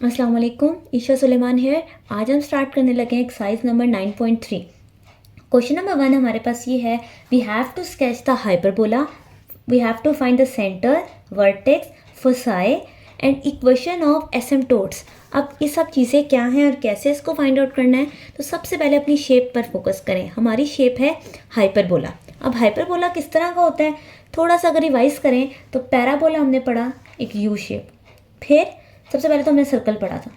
अस्सलाम वालेकुम, ईशा सुलेमान है। आज हम स्टार्ट करने लगे हैं एक्सरसाइज नंबर 9.3। क्वेश्चन नंबर 1 हमारे पास ये है, we have to sketch the hyperbola, we have to find the centre, vertex, foci and equation of asymptotes. अब ये सब चीज़ें क्या हैं और कैसे इसको फाइंड आउट करना है, तो सबसे पहले अपनी शेप पर फोकस करें। हमारी शेप है हाइपरबोला। अब हाइपरबोला किस तरह का होता है, थोड़ा सा अगर रिवाइज करें तो पैराबोला हमने पढ़ा, एक यू शेप, फिर सबसे पहले तो हमने सर्कल पढ़ा था,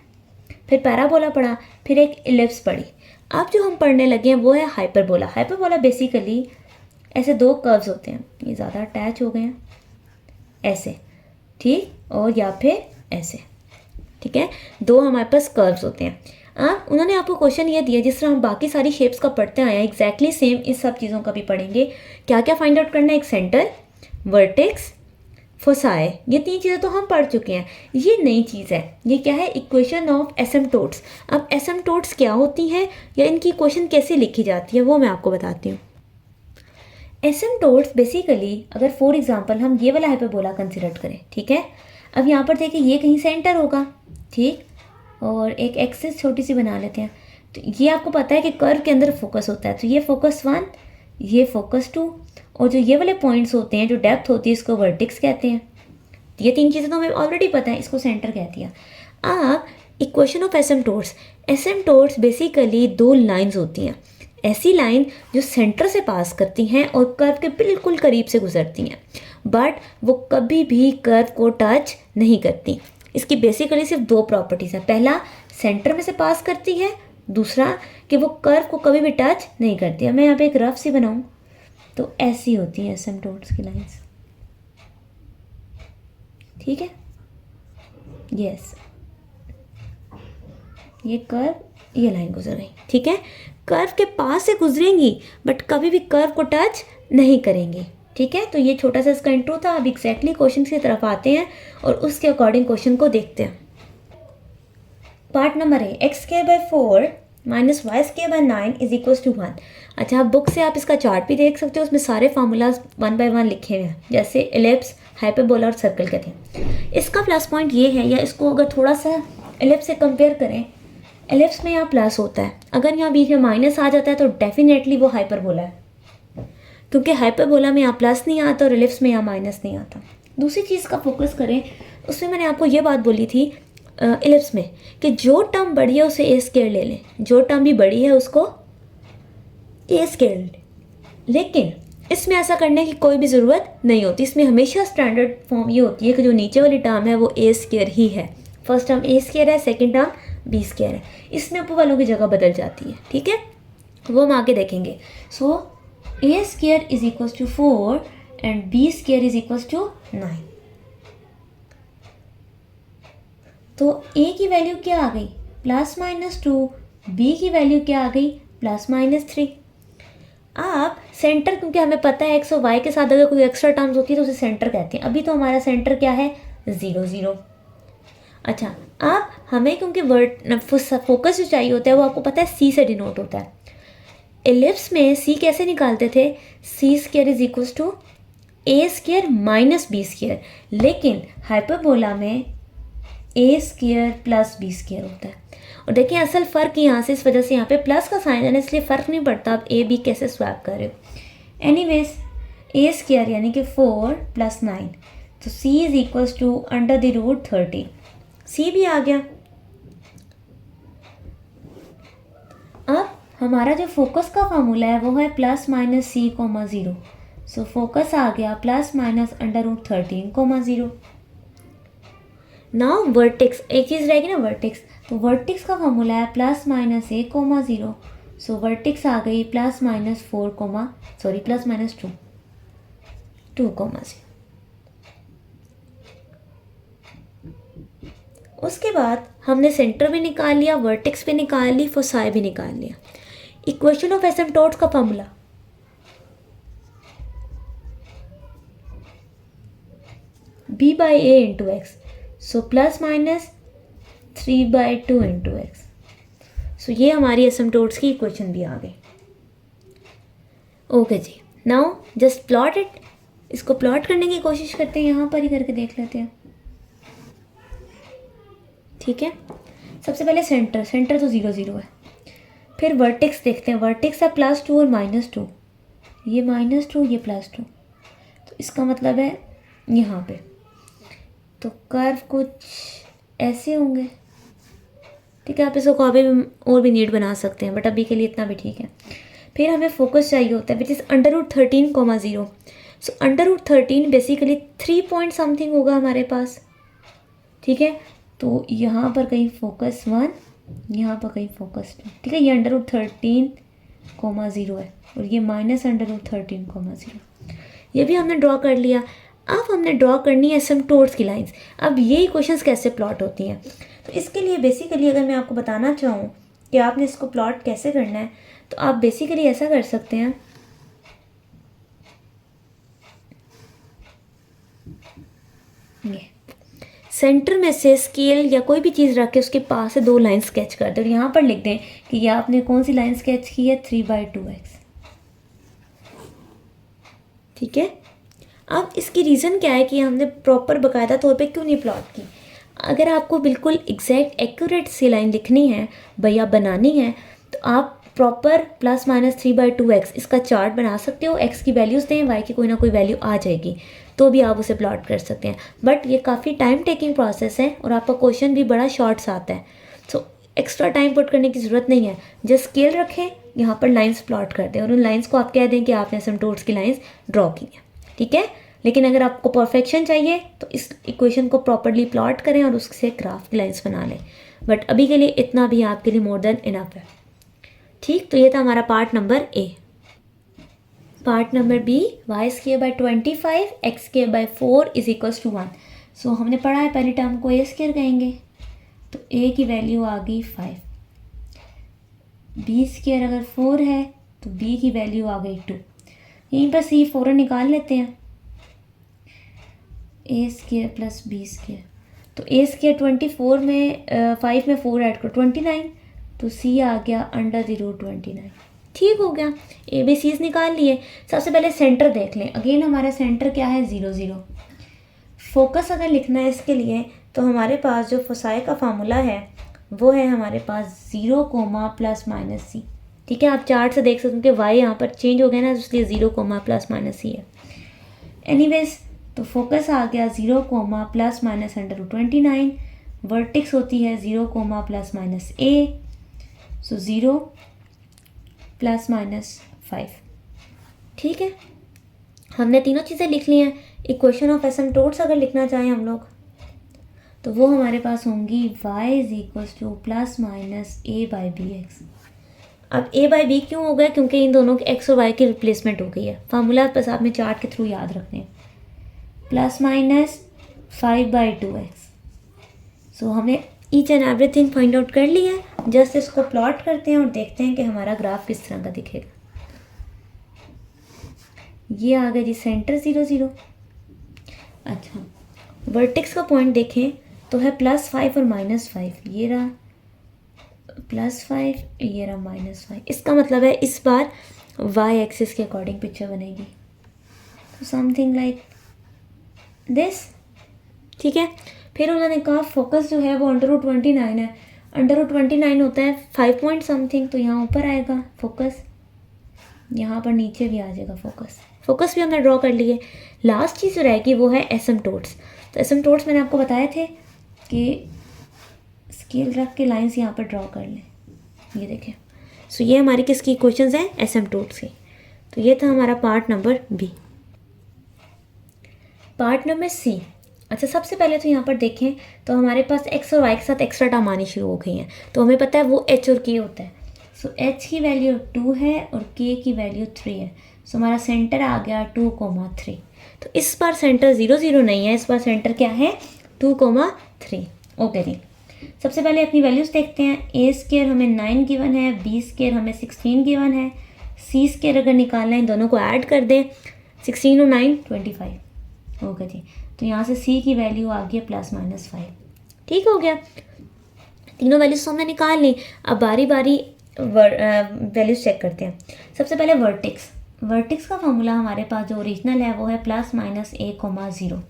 फिर पैराबोला पढ़ा, फिर एक इलिप्स पढ़ी। अब जो हम पढ़ने लगे हैं वो है हाइपरबोला। हाइपरबोला बेसिकली ऐसे दो कर्व्स होते हैं, ये ज़्यादा अटैच हो गए हैं, ऐसे, ठीक, और या फिर ऐसे, ठीक है, दो हमारे पास कर्व्स होते हैं। अब उन्होंने आपको क्वेश्चन ये दिया, जिस तरह हम बाकी सारी शेप्स का पढ़ते आए हैं एग्जैक्टली सेम इस सब चीज़ों का भी पढ़ेंगे। क्या क्या फाइंड आउट करना है, एक सेंटर, वर्टेक्स, फोसाई, ये तीन चीज़ें तो हम पढ़ चुके हैं। ये नई चीज़ है, ये क्या है, इक्वेशन ऑफ एसिम्प्टोट्स। अब एसिम्प्टोट्स क्या होती हैं या इनकी इक्वेशन कैसे लिखी जाती है वो मैं आपको बताती हूँ। एसिम्प्टोट्स बेसिकली, अगर फॉर एग्जांपल हम ये वाला हाइपरबोला कंसिडर करें, ठीक है, अब यहाँ पर देखिए ये कहीं सेंटर होगा, ठीक, और एक एक्सिस छोटी सी बना लेते हैं। तो ये आपको पता है कि कर्व के अंदर फोकस होता है, तो ये फोकस 1, ये फोकस 2, और जो ये वाले पॉइंट्स होते हैं, जो डेप्थ होती है, इसको वर्टेक्स कहते हैं। ये तीन चीज़ें तो हमें ऑलरेडी पता है, इसको सेंटर कह दिया। अब equation of asymptotes. Asymptotes basically दो लाइंस होती हैं, ऐसी लाइन जो सेंटर से पास करती हैं और कर्व के बिल्कुल करीब से गुजरती हैं, बट वो कभी भी कर्व को टच नहीं करती। इसकी बेसिकली सिर्फ दो प्रॉपर्टीज़ हैं, पहला सेंटर में से पास करती है, दूसरा कि वो कर्व को कभी भी टच नहीं करती है। मैं यहाँ पे एक रफ सी बनाऊँ तो ऐसी होती है एसिम्प्टोट्स की लाइंस, ठीक है, यस, ये कर्व, ये लाइन गुजर गई, ठीक है, कर्व के पास से गुजरेंगी बट कभी भी कर्व को टच नहीं करेंगी, ठीक है। तो ये छोटा सा इसका इंट्रो था। अब एग्जैक्टली क्वेश्चन की तरफ आते हैं और उसके अकॉर्डिंग क्वेश्चन को देखते हैं। Part number A, x² minus y² 9 is equal to 1। अच्छा, आप बुक से आप इसका चार्ट भी देख सकते हो, उसमें सारे फार्मूलाज 1 बाय 1 लिखे हुए हैं, जैसे एलिप्स, हाइपरबोला और सर्कल के थे। इसका प्लस पॉइंट ये है, या इसको अगर थोड़ा सा एलिप्स से कंपेयर करें, एलिप्स में यहाँ प्लस होता है, अगर यहाँ बीच में माइनस आ जाता है तो डेफिनेटली वो हाइपरबोला है, क्योंकि हाइपरबोला में यहाँ प्लस नहीं आता और एलिप्स में यहाँ माइनस नहीं आता। दूसरी चीज़ का फोकस करें, उसमें मैंने आपको ये बात बोली थी एलिप्स में कि जो टर्म बड़ी है उसे a² ले लें, जो टर्म भी बड़ी है उसको a² ले, लेकिन इसमें ऐसा करने की कोई भी ज़रूरत नहीं होती। इसमें हमेशा स्टैंडर्ड फॉर्म ये होती है कि जो नीचे वाली टर्म है वो a² ही है, फर्स्ट टर्म a² है, सेकेंड टर्म b² है, इसमें ऊपर वालों की जगह बदल जाती है, ठीक है, वो हम आगे देखेंगे। So a² is equal to 4 and b² is equal to 9। तो a की वैल्यू क्या आ गई, +-2, b की वैल्यू क्या आ गई, +-3। आप सेंटर, क्योंकि हमें पता है x और y के साथ अगर कोई एक्स्ट्रा टर्म्स होती है तो उसे सेंटर कहते हैं। अभी तो हमारा सेंटर क्या है, 0 0। अच्छा, अब हमें क्योंकि फोकस जो चाहिए होता है वो आपको पता है c से डिनोट होता है। एलिप्स में c कैसे निकालते थे, c² is equal to a² minus b², लेकिन हाइपरबोला में a² प्लस b² होता है। और देखिए असल फ़र्क यहाँ से, इस वजह से यहाँ पे प्लस का साइन है ना, इसलिए फ़र्क नहीं पड़ता आप a b कैसे स्वैप कर रहे हो। एनीवेज a² यानी कि 4 + 9, तो c is equal to √30। c भी आ गया। अब हमारा जो फोकस का फार्मूला है वो है +-c, 0। सो फोकस आ गया ±√13, 0। नाउ वर्टेक्स, एक चीज़ रहेगी ना वर्टेक्स, तो वर्टेक्स का फार्मूला है +-a, 0। सो वर्टेक्स आ गई +-2, 0। उसके बाद हमने सेंटर भी निकाल लिया, वर्टेक्स भी निकाल ली, फोसाई भी निकाल लिया। इक्वेशन ऑफ एसिम्प्टोट्स का formula b/a × x, so +-3/2 × x। So ये हमारी एसिम्प्टोट्स की इक्वेशन भी आ गई। ओके जी, नाउ जस्ट प्लॉट इट। इसको प्लॉट करने की कोशिश करते हैं, यहाँ पर ही करके देख लेते हैं, ठीक है। सबसे पहले सेंटर, सेंटर तो 0 0 है। फिर वर्टेक्स देखते हैं, वर्टेक्स है +2 और -2, ये -2 ये +2, तो इसका मतलब है यहाँ पे तो कर्व कुछ ऐसे होंगे। ठीक है, आप इसको कॉपी में और भी नीट बना सकते हैं, बट अभी के लिए इतना भी ठीक है। फिर हमें फोकस चाहिए होता है which is √13,0। So √13 basically 3 point something होगा हमारे पास। ठीक है, तो यहाँ पर कहीं फोकस 1, यहाँ पर कहीं फोकस 2। ठीक है, ये √13,0 है और ये -√13,0। ये भी हमने ड्रॉ कर लिया। अब हमने ड्रॉ करनी है एसिम्प्टोट्स की लाइंस। अब यही क्वेश्चंस कैसे प्लॉट होती हैं, तो इसके लिए बेसिकली अगर मैं आपको बताना चाहूँ कि आपने इसको प्लॉट कैसे करना है, तो आप बेसिकली ऐसा कर सकते हैं, ये सेंटर में से स्केल या कोई भी चीज़ रख के उसके पास से 2 लाइन स्केच कर दें और यहाँ पर लिख दें कि ये आपने कौन सी लाइन स्केच की है, 3/2x। ठीक है, अब इसकी रीज़न क्या है कि हमने प्रॉपर बाकायदा तौर पे क्यों नहीं प्लॉट की। अगर आपको बिल्कुल एग्जैक्ट एक्यूरेट सी लाइन लिखनी है भैया बनानी है, तो आप प्रॉपर ±3/2x इसका चार्ट बना सकते हो। x की वैल्यूज़ दें, y की कोई ना कोई वैल्यू आ जाएगी, तो भी आप उसे प्लॉट कर सकते हैं। बट ये काफ़ी टाइम टेकिंग प्रोसेस है और आपका क्वेश्चन भी बड़ा शॉर्ट्स आता है, सो एक्स्ट्रा टाइम पुट करने की ज़रूरत नहीं है। जस्ट स्केल रखें, यहाँ पर लाइंस प्लॉट कर दें और उन लाइंस को आप कह दें कि आपने एसिम्प्टोट्स की लाइंस ड्रॉ की हैं। ठीक है, लेकिन अगर आपको परफेक्शन चाहिए तो इस इक्वेशन को प्रॉपरली प्लॉट करें और उससे ग्राफ की लाइंस बना लें। बट अभी के लिए इतना भी आपके लिए मोर देन इनफ है। ठीक, तो ये था हमारा part number A. Part number B, y²/25 x²/4 = 1। So हमने पढ़ा है पहली टर्म को a² कहेंगे, तो a की वैल्यू आ गई 5। b² अगर 4 है तो b की वैल्यू आ गई 2। यहीं पर c फ़ौरन निकाल लेते हैं, a² + b², तो a² 24 में 5 में 4 ऐड करो 29, तो c आ गया √29। ठीक हो गया, ए बी सीज निकाल लिए। सबसे पहले सेंटर देख लें। अगेन हमारा सेंटर क्या है, 0 0। फोकस अगर लिखना है इसके लिए तो हमारे पास जो फोसाई का फार्मूला है वो है हमारे पास 0, ±c। ठीक है, आप चार्ट से देख सकते हैं कि y यहाँ पर चेंज हो गया ना, इसलिए 0, ±c है। एनीवेज, तो फोकस आ गया 0, ±√29। वर्टेक्स होती है 0, ±a, सो 0 ±5। ठीक है, हमने तीनों चीज़ें लिख ली हैं। इक्वेशन ऑफ एसिम्प्टोट्स अगर लिखना चाहें हम लोग तो वो हमारे पास होंगी y ± a/bx। अब a/b क्यों हो गया, क्योंकि इन दोनों के x और y की रिप्लेसमेंट हो गई है। फार्मूला बस आपने चार्ट के थ्रू याद रखने हैं, ±5/2x। सो हमने each and everything find out कर लिया है। जस्ट इसको प्लॉट करते हैं और देखते हैं कि हमारा ग्राफ किस तरह का दिखेगा। ये आ गया जी सेंटर 0 0। अच्छा, वर्टेक्स का पॉइंट देखें तो है +5 और -5। ये रहा +5, ये रहा -5। इसका मतलब है इस बार y एक्सिस के अकॉर्डिंग पिक्चर बनेगी, तो समथिंग लाइक दिस। ठीक है, फिर उन्होंने कहा फोकस जो है वो √29 है। √29 होता है 5 पॉइंट समथिंग, तो यहाँ ऊपर आएगा फोकस, यहाँ पर नीचे भी आ जाएगा फोकस। फोकस भी हमने ड्रॉ कर लिए। लास्ट चीज़ जो रहेगी वो है एसिम्प्टोट्स। तो एसिम्प्टोट्स मैंने आपको बताए थे कि स्केल रख के लाइंस यहाँ पर ड्रॉ कर लें। ये देखें, सो ये हमारी किसकी क्वेश्चंस हैं, एसिम्प्टोट्स की। तो ये था हमारा part number B. Part number C. अच्छा, सबसे पहले तो यहाँ पर देखें तो हमारे पास x और y के साथ एक्स्ट्रा टर्म आनी शुरू हो गई हैं, तो हमें पता है वो h और k होता है। सो h की वैल्यू 2 है और k की वैल्यू 3 है। सो हमारा सेंटर आ गया 2, 3। तो इस बार सेंटर 0 0 नहीं है, इस बार सेंटर क्या है, 2, 3। ओके जी, सबसे पहले अपनी वैल्यूज़ देखते हैं। a² हमें 9 गिवन है, b² हमें 16 गिवन है, c² अगर निकालना है इन दोनों को ऐड कर दें, 16 और 9 25। ओके जी, तो यहाँ से c की वैल्यू आ गई ±5। ठीक हो गया, तीनों वैल्यूज हमने निकाल ली। अब बारी बारी वैल्यूज चेक करते हैं। सबसे पहले वर्टेक्स। वर्टेक्स का फॉर्मूला हमारे पास जो ओरिजिनल है वो है ±a, 0।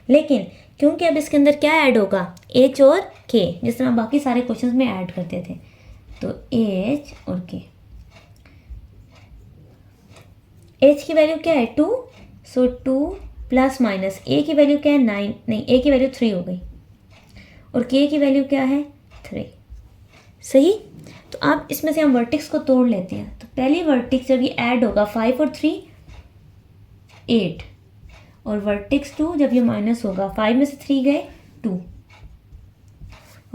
लेकिन क्योंकि अब इसके अंदर क्या ऐड होगा, एच और के, जिस तरह बाकी सारे क्वेश्चंस में ऐड करते थे। तो एच और के, एच की वैल्यू क्या है 2, सो 2 प्लस माइनस ए की वैल्यू क्या है 9, नहीं ए की वैल्यू 3 हो गई, और के की वैल्यू क्या है 3। सही। तो अब इसमें से हम वर्टिक्स को तोड़ लेते हैं। तो पहली वर्टिक्स जब ये ऐड होगा 5 और 3 8, और वर्टिक्स 2 जब ये माइनस होगा 5 में से 3 गए 2।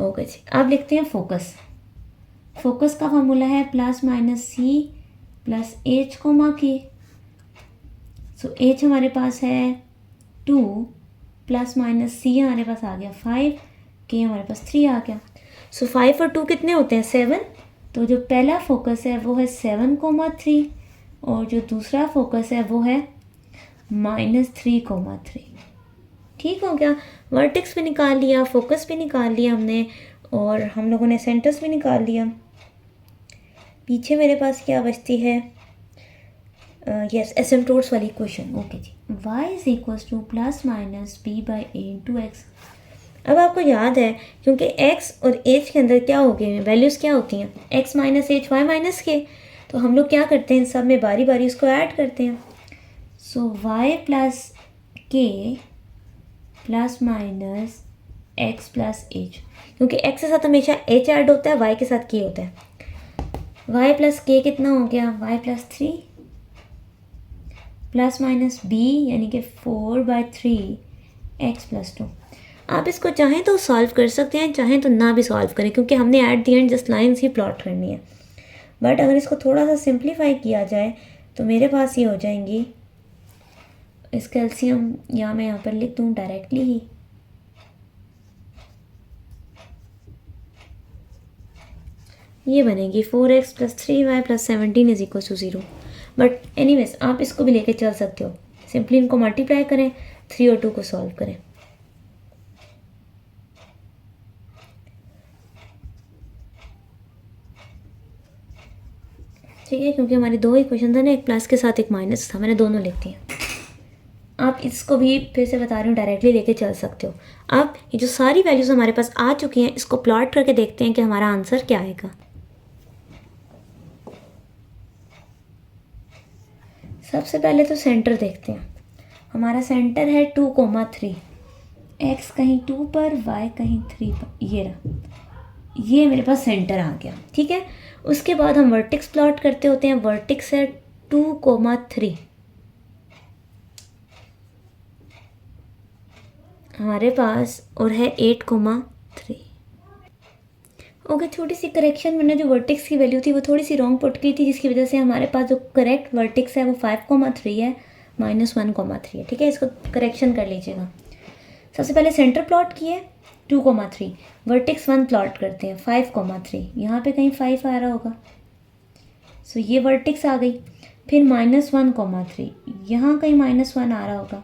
ओके जी, अब लिखते हैं फोकस। फोकस का फॉर्मूला है प्लस माइनस सी plus H comma K. So H हमारे पास है 2 प्लस माइनस सी हमारे पास आ गया 5, के हमारे पास 3 आ गया। सो 5 और 2 कितने होते हैं 7। तो जो पहला फोकस है वो है 7,3, और जो दूसरा फोकस है वो है -3,3। ठीक हो गया। वर्टेक्स भी निकाल लिया, फोकस भी निकाल लिया हमने, और हम लोगों ने सेंटर्स भी निकाल लिया। पीछे मेरे पास क्या बचती है, यस एसिम्प्टोट्स वाली क्वेश्चन। ओके जी, y is equals to plus minus B by A into X. अब आपको याद है क्योंकि x और h के अंदर क्या हो गए हैं, वैल्यूज़ क्या होती हैं, x minus H Y minus K. तो हम लोग क्या करते हैं, सब में बारी बारी उसको ऐड करते हैं। सो y प्लस के plus minus x plus H, क्योंकि x के साथ हमेशा h ऐड होता है, y के साथ k होता है। y प्लस के कितना हो गया, y plus 3 plus minus b यानी कि 4/3 x प्लस 2। आप इसको चाहें तो सॉल्व कर सकते हैं, चाहें तो ना भी सॉल्व करें, क्योंकि हमने at the and just lines he plot करनी है। बट अगर इसको थोड़ा सा सिंप्लीफाई किया जाए तो मेरे पास ये हो जाएंगी, इसका एलसीएम या मैं यहाँ पर लिख दूँ डायरेक्टली ही, ये बनेगी 4x plus 3y plus 17 is equal to 0। But anyways आप इसको भी लेके चल सकते हो, सिंपली इनको मल्टीप्लाई करें, 3 और 2 को सॉल्व करें। ठीक है, क्योंकि हमारे दो ही क्वेश्चन थे ना, एक प्लस के साथ एक माइनस था, मैंने दोनों लिख दिए। आप इसको भी फिर से बता रही हूँ डायरेक्टली लेके चल सकते हो। अब ये जो सारी वैल्यूज़ हमारे पास आ चुकी हैं, इसको प्लॉट करके देखते हैं कि हमारा आंसर क्या आएगा। सबसे पहले तो सेंटर देखते हैं। हमारा सेंटर है 2,3, x कहीं 2 पर y कहीं 3 पर, ये रहा, ये मेरे पास सेंटर आ गया। ठीक है, उसके बाद हम वर्टेक्स प्लॉट करते होते हैं। वर्टेक्स है 2,3 हमारे पास, और है 8,3। ओके, छोटी सी करेक्शन, मैंने जो वर्टेक्स की वैल्यू थी वो थोड़ी सी रॉन्ग पुट की थी, जिसकी वजह से हमारे पास जो करेक्ट वर्टेक्स है वो 5,3 है, -1,3 है। ठीक है, इसको करेक्शन कर लीजिएगा। सबसे पहले सेंटर प्लॉट किए 2,3, वर्टेक्स 1 प्लॉट करते हैं 5,3, यहाँ पे कहीं 5 आ रहा होगा, सो ये वर्टेक्स आ गई। फिर -1,3, यहाँ कहीं -1 आ रहा होगा।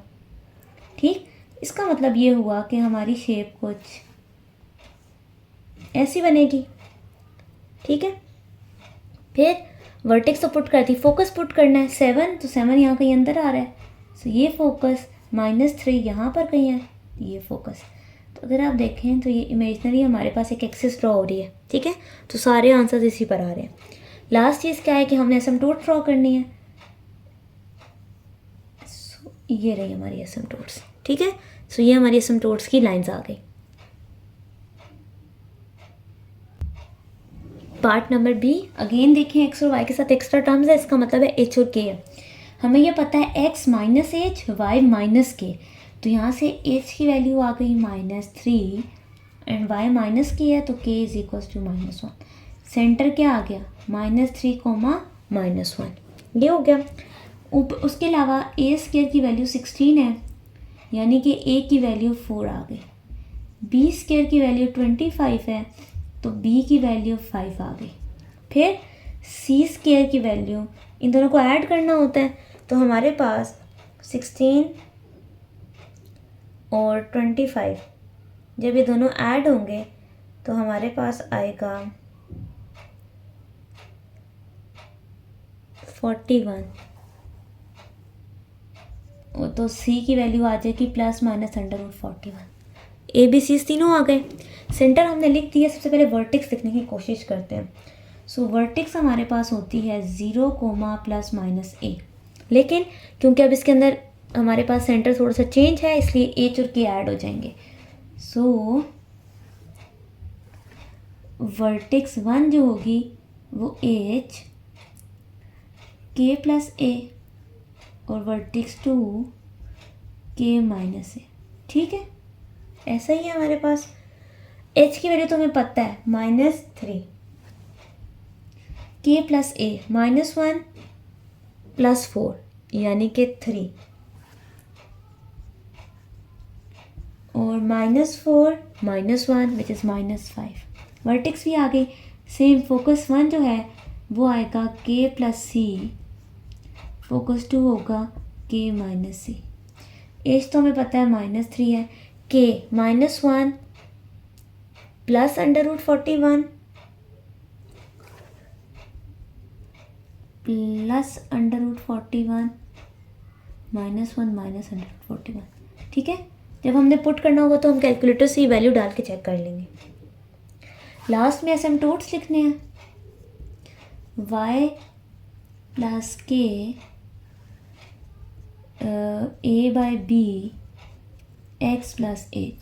ठीक, इसका मतलब ये हुआ कि हमारी शेप कुछ ऐसी बनेगी। ठीक है, फिर वर्टेक्स तो पुट कर दी, फोकस पुट करना है 7, तो 7 यहाँ कहीं अंदर आ रहा है, सो ये फोकस, -3 यहाँ पर कहीं है, ये फोकस। तो अगर आप देखें तो ये इमेजनरी हमारे पास एक एक्सिस ड्रॉ हो रही है। ठीक है, तो सारे आंसर्स इसी पर आ रहे हैं। लास्ट चीज़ क्या है कि हमने एसिम्प्टोट ड्रॉ करनी है। सो ये रही हमारी एसिम्प्टोट्स। ठीक है, सो ये हमारी एसिम्प्टोट्स की लाइंस आ गई। पार्ट नंबर बी, अगेन देखें एक्स और वाई के साथ एक्स्ट्रा टर्म्स है, इसका मतलब है एच और के है। हमें यह पता है X minus H, Y minus K, तो यहाँ से एच की वैल्यू आ गई -3 एंड वाई माइनस की है, तो के इज इक्वल्स टू -1। सेंटर क्या आ गया, -3, -1, ये हो गया। उसके अलावा ए स्क्वायर की वैल्यू 16 है, यानी कि ए की वैल्यू 4 आ गई। बी स्क्वायर की वैल्यू 25 है, तो b की वैल्यू 5 आ गई। फिर c स्क्वायर की वैल्यू, इन दोनों को ऐड करना होता है, तो हमारे पास 16 और 25, जब ये दोनों ऐड होंगे तो हमारे पास आएगा 41। तो सी की वैल्यू आ जाएगी +-√41। ए बी सी तीनों आ गए। सेंटर हमने लिख दिया। सबसे पहले वर्टेक्स लिखने की कोशिश करते हैं। सो वर्टेक्स हमारे पास होती है 0, ±a। लेकिन क्योंकि अब इसके अंदर हमारे पास सेंटर थोड़ा सा चेंज है, इसलिए एच और के ऐड हो जाएंगे। सो वर्टेक्स 1 जो होगी वो एच के +a और वर्टेक्स 2 के -a। ठीक है, ऐसा ही है हमारे पास। h की वैल्यू तो हमें पता है -3, k +a -1 +4 यानी कि 3 और -4 -1 विच इज़ -5। वर्टेक्स भी आ गई। सेम फोकस 1 जो है वो आएगा k +c, फोकस 2 होगा k -c। एज तो हमें पता है -3 है। k -1 +√41 +√41 -1 -√41। ठीक है, जब हमने पुट करना होगा तो हम कैलकुलेटर से ही वैल्यू डाल के चेक कर लेंगे। लास्ट में एसिम्पटोट्स लिखने हैं। y + k a/b x + h।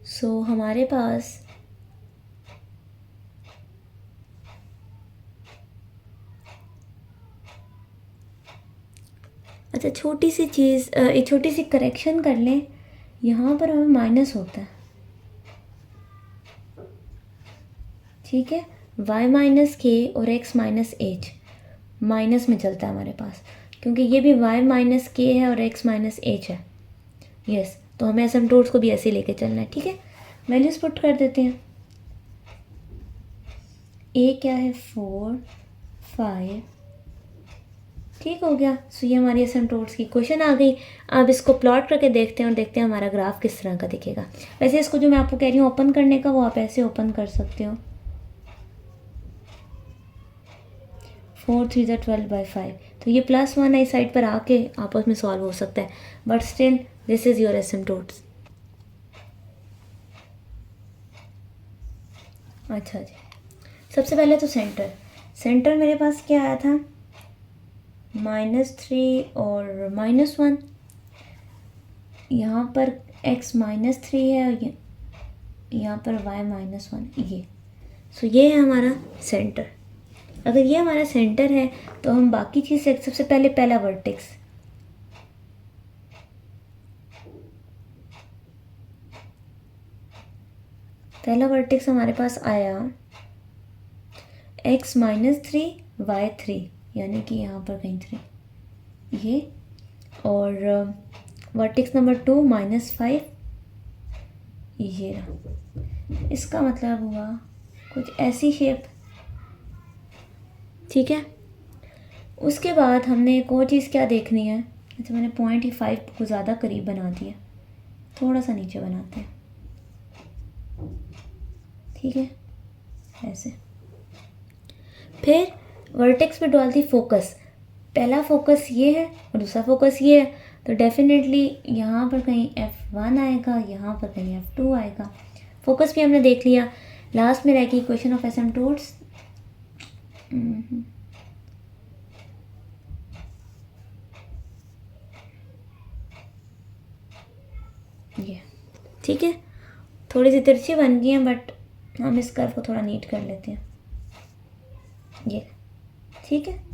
सो हमारे पास अच्छा छोटी सी चीज़, एक छोटी सी करेक्शन कर लें। यहाँ पर हमें माइनस होता है। ठीक है, y - k और x - h माइनस में चलता है हमारे पास, क्योंकि ये भी y - k है और x - h है। यस, तो हमें एसिम्पटोट्स को भी ऐसे लेके चलना है। ठीक है, वैल्यूज पुट कर देते हैं। a क्या है 4 5। ठीक हो गया। सो ये हमारी एसिम्पटोट्स की क्वेश्चन आ गई। अब इसको प्लॉट करके देखते हैं और देखते हैं हमारा ग्राफ किस तरह का दिखेगा। वैसे इसको जो मैं आपको कह रही हूँ ओपन करने का, वो आप ऐसे ओपन कर सकते हो। 4 3 12/5। तो ये +1 है, इस साइड पर आके आपस में सॉल्व हो सकता है, but still this is your asymptotes. अच्छा जी, सबसे पहले तो सेंटर मेरे पास क्या आया था -3 और -1। यहाँ पर x -3 है और यहाँ पर y -1 ये। सो ये है हमारा सेंटर। अगर ये हमारा सेंटर है तो हम बाकी चीज़ से सबसे पहले पहला वर्टेक्स, हमारे पास आया x -3 y 3 यानी कि यहाँ पर कहीं 3 ये, और वर्टेक्स नंबर 2 -5 ये रहा। इसका मतलब हुआ कुछ ऐसी शेप। ठीक है, उसके बाद हमने एक और चीज़ क्या देखनी है। अच्छा, मैंने 0.5 को ज़्यादा करीब बना दिया, थोड़ा सा नीचे बनाते हैं। ठीक है, ऐसे। फिर वर्टेक्स पे डाल दी फोकस। पहला फोकस ये है और दूसरा फोकस ये है, तो डेफिनेटली यहाँ पर कहीं F1 आएगा, यहाँ पर कहीं F2 आएगा। फोकस भी हमने देख लिया। लास्ट में रहेगी इक्वेशन ऑफ एसिम्पटोट्स। ये ठीक है, थोड़ी सी तिरछी बन गई है, बट हम इस कर्व को थोड़ा नीट कर लेते हैं। ये ठीक है।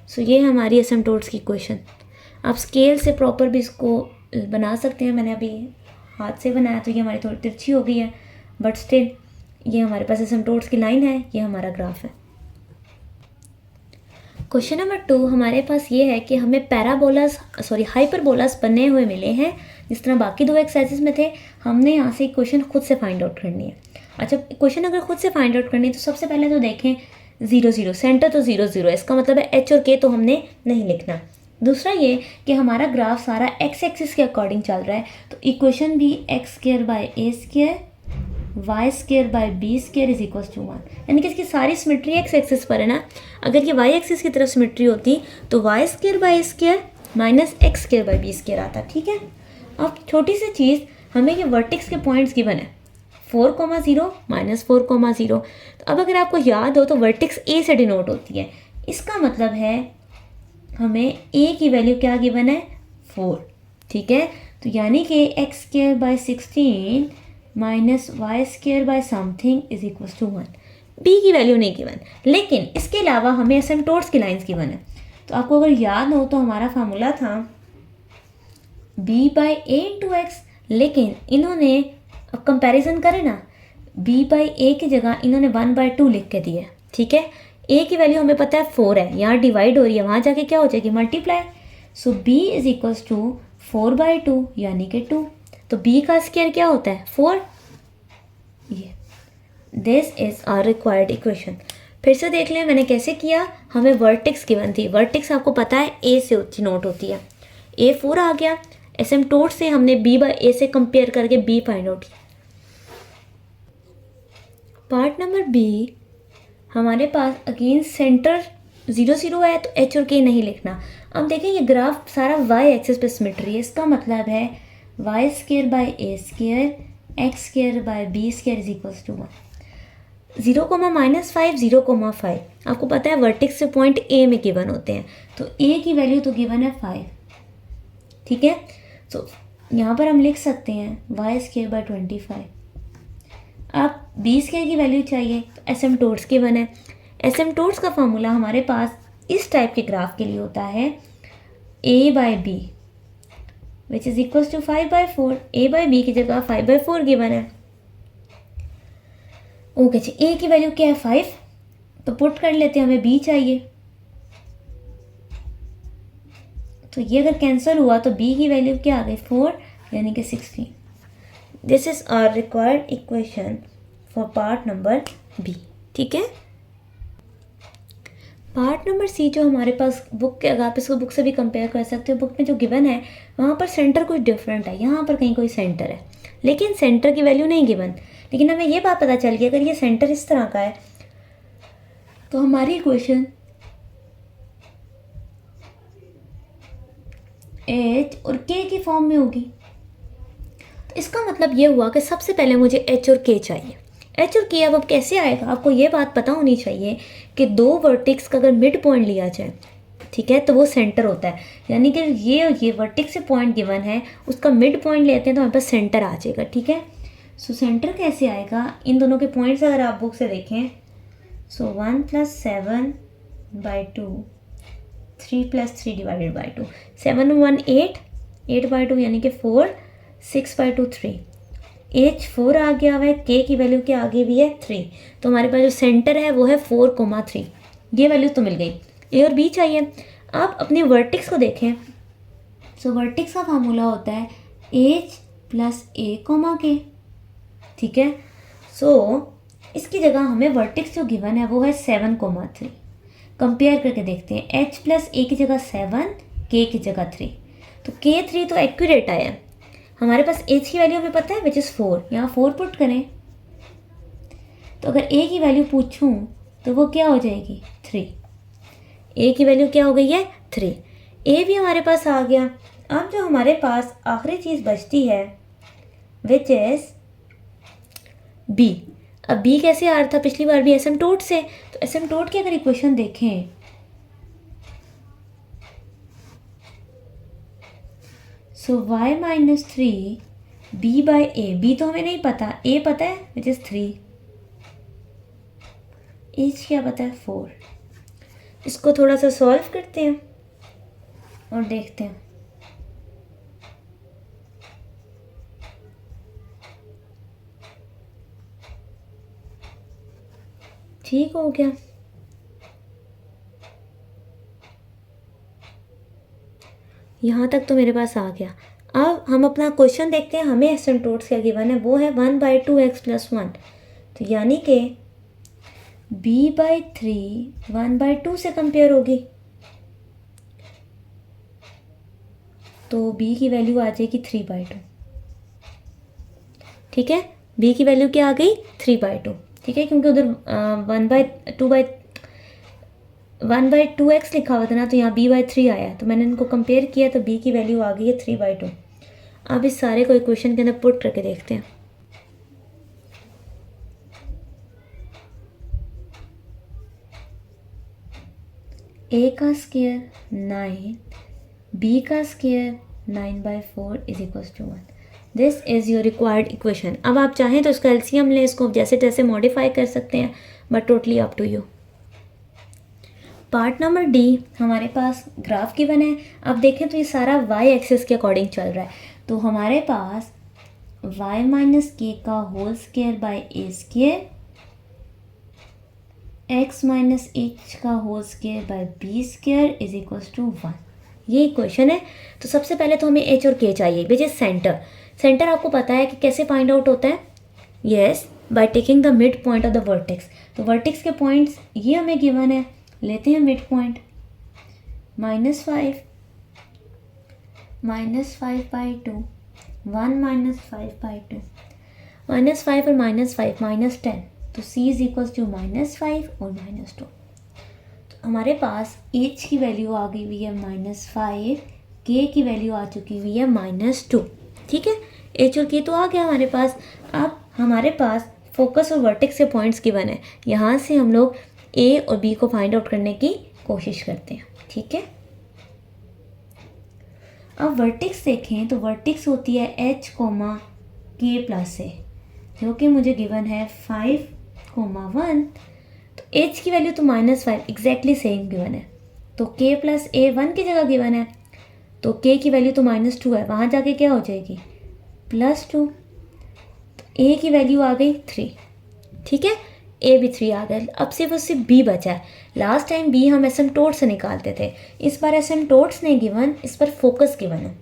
सो ये है हमारी एसिम्पटोट्स की इक्वेशन। आप स्केल से प्रॉपर भी इसको बना सकते हैं। मैंने अभी हाथ से बनाया तो ये हमारी थोड़ी तिरछी हो गई है, बट स्टिल ये हमारे पास एसिम्पटोट्स की लाइन है, ये हमारा ग्राफ है। क्वेश्चन नंबर 2 हमारे पास ये है कि हमें हाइपरबोलास बने हुए मिले हैं, जिस तरह बाकी 2 एक्सरसाइजेस में थे। हमने यहाँ से इक्वेशन खुद से फाइंड आउट करनी है। अच्छा, इक्वेशन अगर खुद से फाइंड आउट करनी है तो सबसे पहले तो देखें 0 0, सेंटर तो 0 0 है, इसका मतलब है h और k तो हमने नहीं लिखना। दूसरा ये कि हमारा ग्राफ सारा x एक्सिस के अकॉर्डिंग चल रहा है, तो इक्वेशन भी x² / a² Y square by B square is equal to 1। यानी कि इसकी सारी सिमेट्री एक्स एक्सिस पर है ना। अगर ये वाई एक्सिस की तरफ सिमेट्री होती तो Y square by square minus X square by B square आता, ठीक है। अब छोटी सी चीज़, हमें ये वर्टेक्स के पॉइंट्स गिवन है 4,0 माइनस 4,0। तो अब अगर आपको याद हो तो वर्टेक्स ए से डिनोट होती है, इसका मतलब है हमें ए की वैल्यू क्या गिवन है 4, ठीक है। तो यानी कि X square by 16 minus Y square by something is equal to 1। B की वैल्यू नहीं गिवन, लेकिन इसके अलावा हमें एसिम्पटोट्स की लाइंस गिवन है। तो आपको अगर याद हो तो हमारा फार्मूला था b by A into x, लेकिन इन्होंने अब कंपैरिजन करें ना, b बाई ए की जगह इन्होंने 1/2 लिख के दिया है, ठीक है। a की वैल्यू हमें पता है 4 है, यहाँ डिवाइड हो रही है, वहाँ जाके क्या हो जाएगी multiply. So b is equals to 4/2 यानी कि 2। तो b का स्क्वायर क्या होता है 4। ये this is our required equation. फिर से देख लें मैंने कैसे किया। हमें वर्टेक्स गिवन थी, वर्टेक्स आपको पता है a से डिनोट होती है, a 4 आ गया। एसिम्पटोट से हमने b बाई ए से कंपेयर करके b फाइंड आउट किया। पार्ट नंबर b, हमारे पास अगेन सेंटर 0 0 है तो h और k नहीं लिखना। अब देखें ये ग्राफ सारा y एक्सिस पे सिमेट्री है, इसका मतलब है Y square by A square X square by B square is equals to 1। 0,-5 0,5 आपको पता है वर्टेक्स से पॉइंट ए में गिवन होते हैं, तो a की वैल्यू तो गिवन है 5, ठीक है। तो यहाँ पर हम लिख सकते हैं वाई स्केयर बाई 25। अब बी स्केयर की वैल्यू चाहिए तो एसिम्पटोट्स गिवन है। एसिम्पटोट्स का फॉर्मूला हमारे पास इस टाइप के ग्राफ के लिए होता है a by B which is equals to 5/4। a by B की जगह 5/4 गिवन है। ओके जी, a की वैल्यू क्या है 5, तो पुट कर लेते हैं, हमें b चाहिए। तो ये अगर कैंसिल हुआ तो b की वैल्यू क्या आ गई 4 यानी कि 16। This is our required equation for part number b, ठीक है। पार्ट नंबर सी जो हमारे पास बुक के, अगर आप इसको बुक से भी कंपेयर कर सकते हो, बुक में जो गिवन है वहाँ पर सेंटर कुछ डिफरेंट है, यहाँ पर कहीं कोई सेंटर है लेकिन सेंटर की वैल्यू नहीं गिवन। लेकिन हमें ये बात पता चल गई अगर ये सेंटर इस तरह का है तो हमारी इक्वेशन एच और के की फॉर्म में होगी। तो इसका मतलब ये हुआ कि सबसे पहले मुझे एच और के चाहिए। एच और के अब कैसे आएगा, आपको ये बात पता होनी चाहिए कि दो वर्टेक्स का अगर मिड पॉइंट लिया जाए, ठीक है, तो वो सेंटर होता है। यानी कि ये वर्टेक्स से पॉइंट गिवन है, उसका मिड पॉइंट लेते हैं तो हमारे पास सेंटर आ जाएगा, ठीक है। सो सेंटर कैसे आएगा, इन दोनों के पॉइंट्स अगर आप बुक से देखें, सो 1 + 7/2 3 + 3 डिवाइडेड बाई 2, 7 1 8 8/2 यानी कि 4 6/2 3। एच 4 आ गया हुआ है, के की वैल्यू क्या आ गई हुई है 3। तो हमारे पास जो सेंटर है वो है 4,3, ये वैल्यू तो मिल गई। ए और बी चाहिए। आप अपने वर्टेक्स को देखें, सो वर्टेक्स का फार्मूला होता है एच + ए, के, ठीक है। सो इसकी जगह हमें वर्टेक्स जो गिवन है वो है 7,3। कंपेयर करके देखते हैं, एच + ए की जगह 7, के की जगह 3, तो के 3 तो एक्यूरेट आया। हमारे पास एच की वैल्यू हमें पता है विच इज़ 4, यहाँ 4 पुट करें तो अगर ए की वैल्यू पूछूं तो वो क्या हो जाएगी 3। ए की वैल्यू क्या हो गई है 3, ए भी हमारे पास आ गया। अब जो हमारे पास आखिरी चीज़ बचती है विच इज़ बी। अब बी कैसे आ रहा था पिछली बार भी एसिम्पटोट से, तो एसिम्पटोट की अगर इक्वेशन देखें, so y - 3 b by A, B तो हमें नहीं पता, ए पता है विच इज़ 3, एच क्या पता है 4। इसको थोड़ा सा सॉल्व करते हैं और देखते हैं। ठीक हो गया। यहाँ तक तो मेरे पास आ गया। अब हम अपना क्वेश्चन देखते हैं, हमें एसिम्पटोट्स क्या गिवन है, वो है 1/2 x + 1। तो यानी कि b/3 1/2 से कंपेयर होगी, तो b की वैल्यू आ जाएगी 3/2, ठीक है। b की वैल्यू क्या आ गई 3/2, ठीक है, क्योंकि उधर 1/2x लिखा हुआ था ना, तो यहाँ b/3 आया, तो मैंने इनको कंपेयर किया तो b की वैल्यू आ गई है 3/2। अब इस सारे को इक्वेशन के अंदर पुट करके देखते हैं। a का स्क्वायर 9, b का square 9/4 is equals to 1। This is your required equation. अब आप चाहें तो इसका एलसीएम लें, इसको जैसे तैसे मॉडिफाई कर सकते हैं, but totally up to you. Part number D, हमारे पास ग्राफ गिवन है। अब देखें तो ये सारा वाई एक्सिस के अकॉर्डिंग चल रहा है, तो हमारे पास y माइनस के का whole square by A square, x minus H का whole square by B square is equals to 1। ये इक्वेशन है। तो सबसे पहले तो हमें h और k चाहिए, विच इज सेंटर। सेंटर आपको पता है कि कैसे फाइंड आउट होता है, yes, by taking the mid point of the vertex. तो वर्टेक्स के पॉइंट्स ये हमें गिवन है, लेते हैं मिड पॉइंट -5 -5/2, 1 -5/2, -5 और -5 -10, तो c इज इक्वल्स टू -5 और -2। तो हमारे पास h की वैल्यू आ गई हुई है -5, k की वैल्यू आ चुकी हुई है -2, ठीक है। h और k तो आ गया हमारे पास। अब हमारे पास फोकस और वर्टेक्स के पॉइंट्स गिवन है, यहाँ से हम लोग a और b को फाइंड आउट करने की कोशिश करते हैं, ठीक है। अब वर्टेक्स देखें तो वर्टेक्स होती है h, k प्लस a, जो कि मुझे गिवन है 5, 1। तो h की वैल्यू तो -5 एग्जैक्टली सेम गिवन है, तो k प्लस a 1 की जगह गिवन है, तो k की वैल्यू तो -2 है, वहाँ जाके क्या हो जाएगी +2। तो a की वैल्यू आ गई 3, ठीक है, a भी 3 आ गया। अब सिर्फ उससे b बचा है। लास्ट टाइम b हम एसिम्प्टोट से निकालते थे, इस बार एसिम्प्टोट्स नहीं गिवन, इस पर फोकस गिवन है।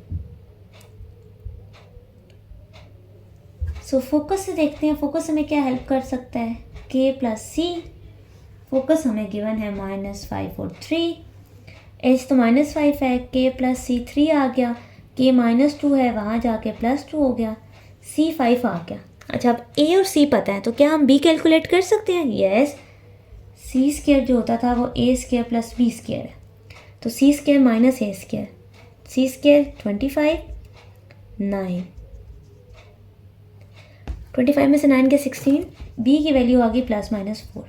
सो फोकस से देखते हैं, फोकस हमें क्या हेल्प कर सकता है, k प्लस c। फोकस हमें गिवन है -5 और 3, h तो -5 है, k प्लस c 3 आ गया, k -2 है, वहाँ जाके +2 हो गया, c 5 आ गया। अच्छा, अब a और c पता है, तो क्या हम b कैलकुलेट कर सकते हैं, यस। c स्क्वायर जो होता था वो a square plus b square है, तो c square minus a square, c square 25, 9, 25 में से 9 के 16, b की वैल्यू आ गई ±4।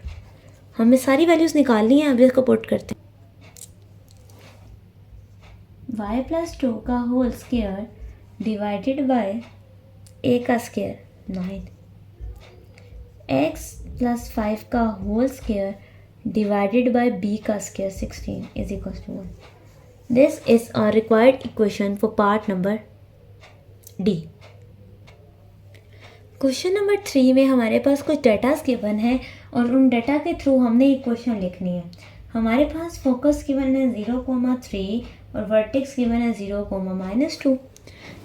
हमें सारी वैल्यूज़ निकालनी है, अभी इसको पुट करते हैं। y + 2 का whole square divided by a का स्क्वायर 9, x + 5 का whole square divided by b का square 16 is equals to 1। This is our required equation for part number D. Question number 3 में हमारे पास कुछ डाटास गिवन है और उन डाटा के थ्रू हमने इक्वेशन लिखनी है। हमारे पास फोकस गिवन है 0,3 और वर्टेक्स गिवन है 0,-2।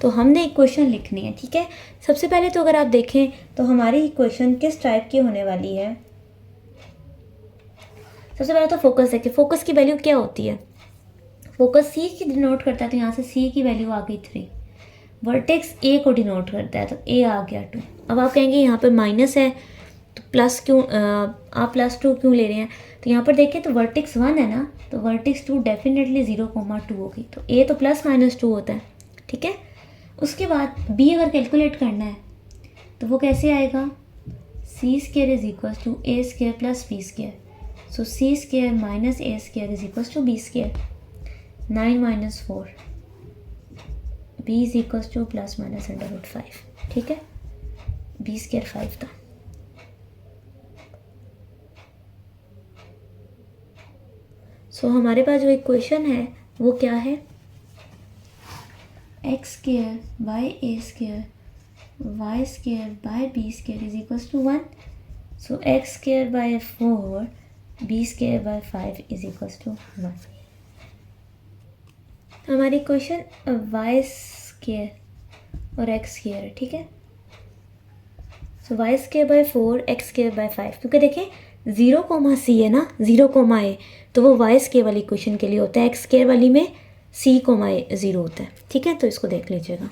तो हमने इक्वेशन लिखनी है, ठीक है। सबसे पहले तो अगर आप देखें तो हमारी इक्वेशन किस टाइप की होने वाली है। सबसे पहले तो फोकस देखिए, फोकस की वैल्यू क्या होती है, फोकस c की डिनोट करता है, तो यहाँ से c की वैल्यू आ गई 3। वर्टेक्स a को डिनोट करता है, तो a आ गया 2। अब आप कहेंगे यहाँ पे माइनस है तो प्लस क्यों, आप +2 क्यों ले रहे हैं, तो यहाँ पर देखें तो वर्टेक्स 1 है ना, तो वर्टेक्स 2 डेफिनेटली 0,2 होगी, तो a तो +-2 होता है, ठीक है। उसके बाद b अगर कैलकुलेट करना है तो वो कैसे आएगा, c square is equal to a square plus b square, so c square minus a square is equal to b square, 9 - 4, b is equal to ±√5, ठीक है। b स्क्वायर 5 था। सो हमारे पास जो इक्वेशन है वो क्या है, x square by a square y square by b square is equal to 1। So x square by 4 b square by 5 is equal to 1। हमारी इक्वेशन y स्क्वायर और x स्क्वायर है, ठीक है। So y square by 4 x square by 5, क्योंकि देखें 0,c है ना, 0,a, तो वो y स्क्वायर वाली इक्वेशन के लिए होता है, x स्क्वायर वाली में c, a 0 होता है, ठीक है। तो इसको देख लीजिएगा,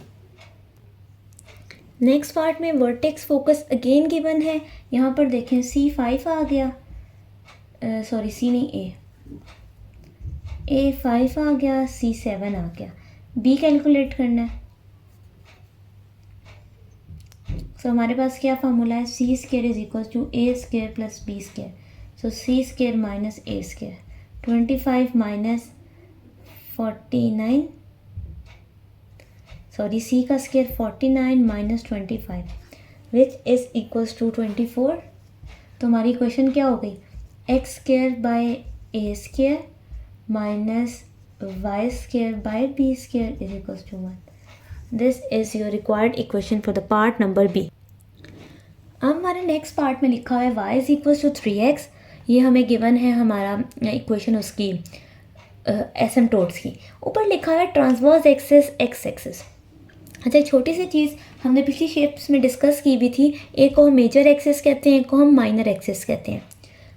नेक्स्ट पार्ट में वर्टेक्स फोकस अगेन गिवन है। यहाँ पर देखें C5 आ गया, सॉरी C नहीं A5 आ गया, C7 आ गया। B कैलकुलेट करना है। सो हमारे पास क्या फार्मूला है, C square is equal to A square plus B square. So C square minus A square, 25 minus 49, sorry C का square 49 minus 25 which is equals to 24। तो हमारी क्वेश्चन क्या हो गई, x square by A square minus y square by B square is equals to 1। This is your required equation for the part number B. अब हमारे next part में लिखा हुआ है y is equals to 3x। ये हमें given है हमारा इक्वेशन उसकी एसिम्पटोट्स की। ऊपर लिखा हुआ है ट्रांसवर्स एक्सिस x एक्सिस। अच्छा, एक छोटी सी चीज़ हमने पिछली शेप्स में डिस्कस की भी थी, एक को हम मेजर एक्सिस कहते हैं, एक को हम माइनर एक्सिस कहते हैं।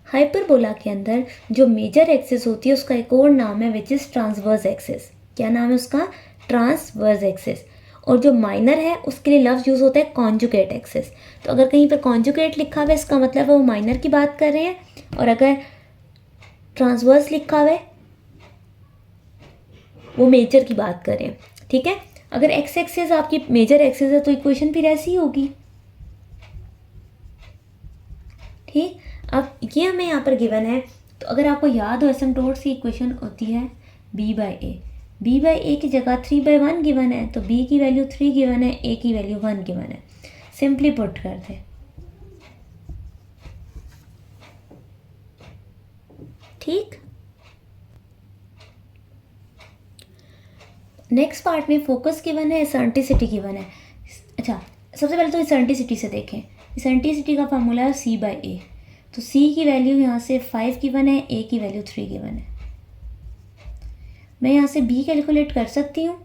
हाइपरबोला के अंदर जो मेजर एक्सिस होती है उसका एक और नाम है विच इज़ ट्रांसवर्स एक्सिस। क्या नाम है उसका, ट्रांसवर्स एक्सिस। और जो माइनर है उसके लिए लफ्ज़ यूज़ होता है कॉन्जुगेट एक्सिस। तो अगर कहीं पर कॉन्जुगेट लिखा हुआ है इसका मतलब है वो माइनर की बात कर रहे हैं, और अगर ट्रांसवर्स लिखा हुआ है वो मेजर की बात कर रहे हैं। ठीक है, अगर एक्स एक्सिस आपकी मेजर एक्सिस है तो इक्वेशन फिर ऐसी ही होगी। ठीक, अब ये हमें यहाँ पर गिवन है। तो अगर आपको याद हो एसिम्पटोट्स की इक्वेशन होती है b by A. b by A की जगह 3/1 गिवन है, तो b की वैल्यू 3 गिवन है, a की वैल्यू 1 गिवन है। सिंपली पुट कर दे। ठीक, नेक्स्ट पार्ट में फोकस गिवन है, एसेंट्रिसिटी गिवन है। अच्छा, सबसे पहले तो एसेंट्रिसिटी से देखें। एसेंट्रिसिटी का फार्मूला है c बाई ए। तो c की वैल्यू यहाँ से 5 गिवन है, a की वैल्यू 3 गिवन है। मैं यहाँ से b कैलकुलेट कर सकती हूँ,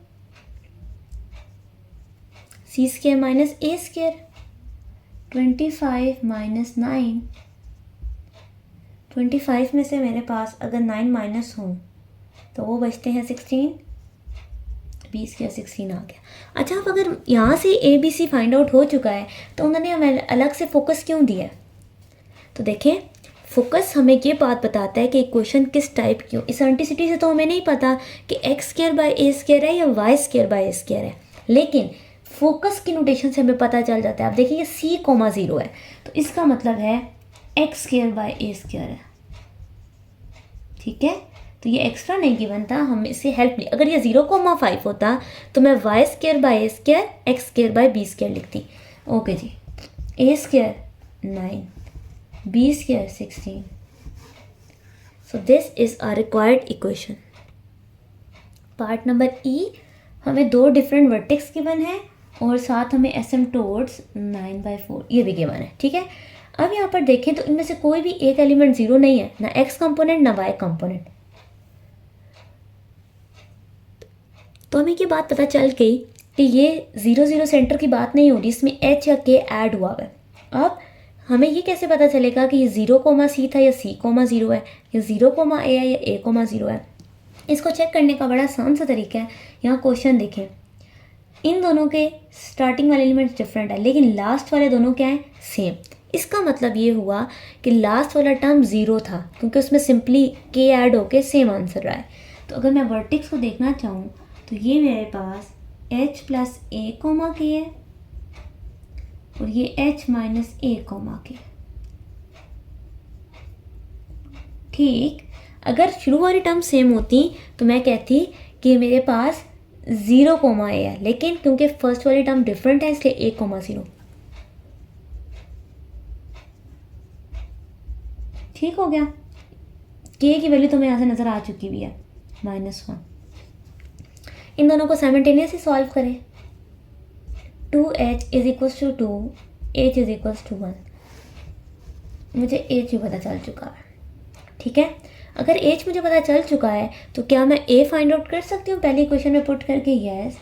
c square minus a square, 25 minus 9। 25 में से मेरे पास अगर 9 माइनस हों तो वो बचते हैं 16, 20 या 16 आ गया। अच्छा, अब अगर यहाँ से a b c find out हो चुका है तो उन्होंने हमें अलग से फोकस क्यों दिया है? तो देखें, फोकस हमें ये बात बताता है कि इक्वेशन किस टाइप की हो। एसेंट्रिसिटी से तो हमें नहीं पता कि x square by A square है या y square by A square है, लेकिन फोकस की नोटेशन से हमें पता चल जाता है। आप देखिए C,0 है तो इसका मतलब है x square by A square है। ठीक है, तो ये एक्स्ट्रा नहीं गिवन था, हम इससे हेल्प ली। अगर ये 0,5 होता तो मैं Y square by A square X square by B square लिखती। ओके जी, A square 9, B square 16। So this is our required equation. Part number E, हमें 2 डिफरेंट वर्टेक्स गिवन है और साथ हमें एसिम्पटोट्स 9/4 ये भी गिवन है। ठीक है, अब यहाँ पर देखें तो इनमें से कोई भी एक एलिमेंट 0 नहीं है, ना एक्स कंपोनेंट ना वाई कंपोनेंट। तो हमें ये बात पता चल गई कि ये 0 0 सेंटर की बात नहीं हो रही, इसमें एच या के ऐड हुआ है। अब हमें ये कैसे पता चलेगा कि ये 0,c था या C,0 है, या 0,a है या A,0 है? इसको चेक करने का बड़ा आसान सा तरीका है। यहाँ क्वेश्चन देखें, इन दोनों के स्टार्टिंग वाले एलिमेंट्स डिफरेंट है लेकिन लास्ट वाले दोनों क्या है, सेम। इसका मतलब ये हुआ कि लास्ट वाला टर्म 0 था क्योंकि उसमें सिंपली के ऐड होके सेम आंसर रहा है। तो अगर मैं वर्टेक्स को देखना चाहूँ तो ये मेरे पास h प्लस a कोमा के है और ये h minus a coma k. ठीक, अगर शुरू वाली टर्म सेम होती तो मैं कहती कि मेरे पास 0,a है, लेकिन क्योंकि फर्स्ट वाली टर्म डिफरेंट है इसलिए 1,0। ठीक हो गया, k की वैल्यू तो मैं यहाँ से नज़र आ चुकी भी है -1। इन दोनों को साइमल्टेनियसली सॉल्व करें। 2h is equals to 2, h is equals to 1। मुझे h भी पता चल चुका है। ठीक है, अगर h मुझे पता चल चुका है तो क्या मैं a फाइंड आउट कर सकती हूँ पहले इक्वेशन में पुट करके? Yes,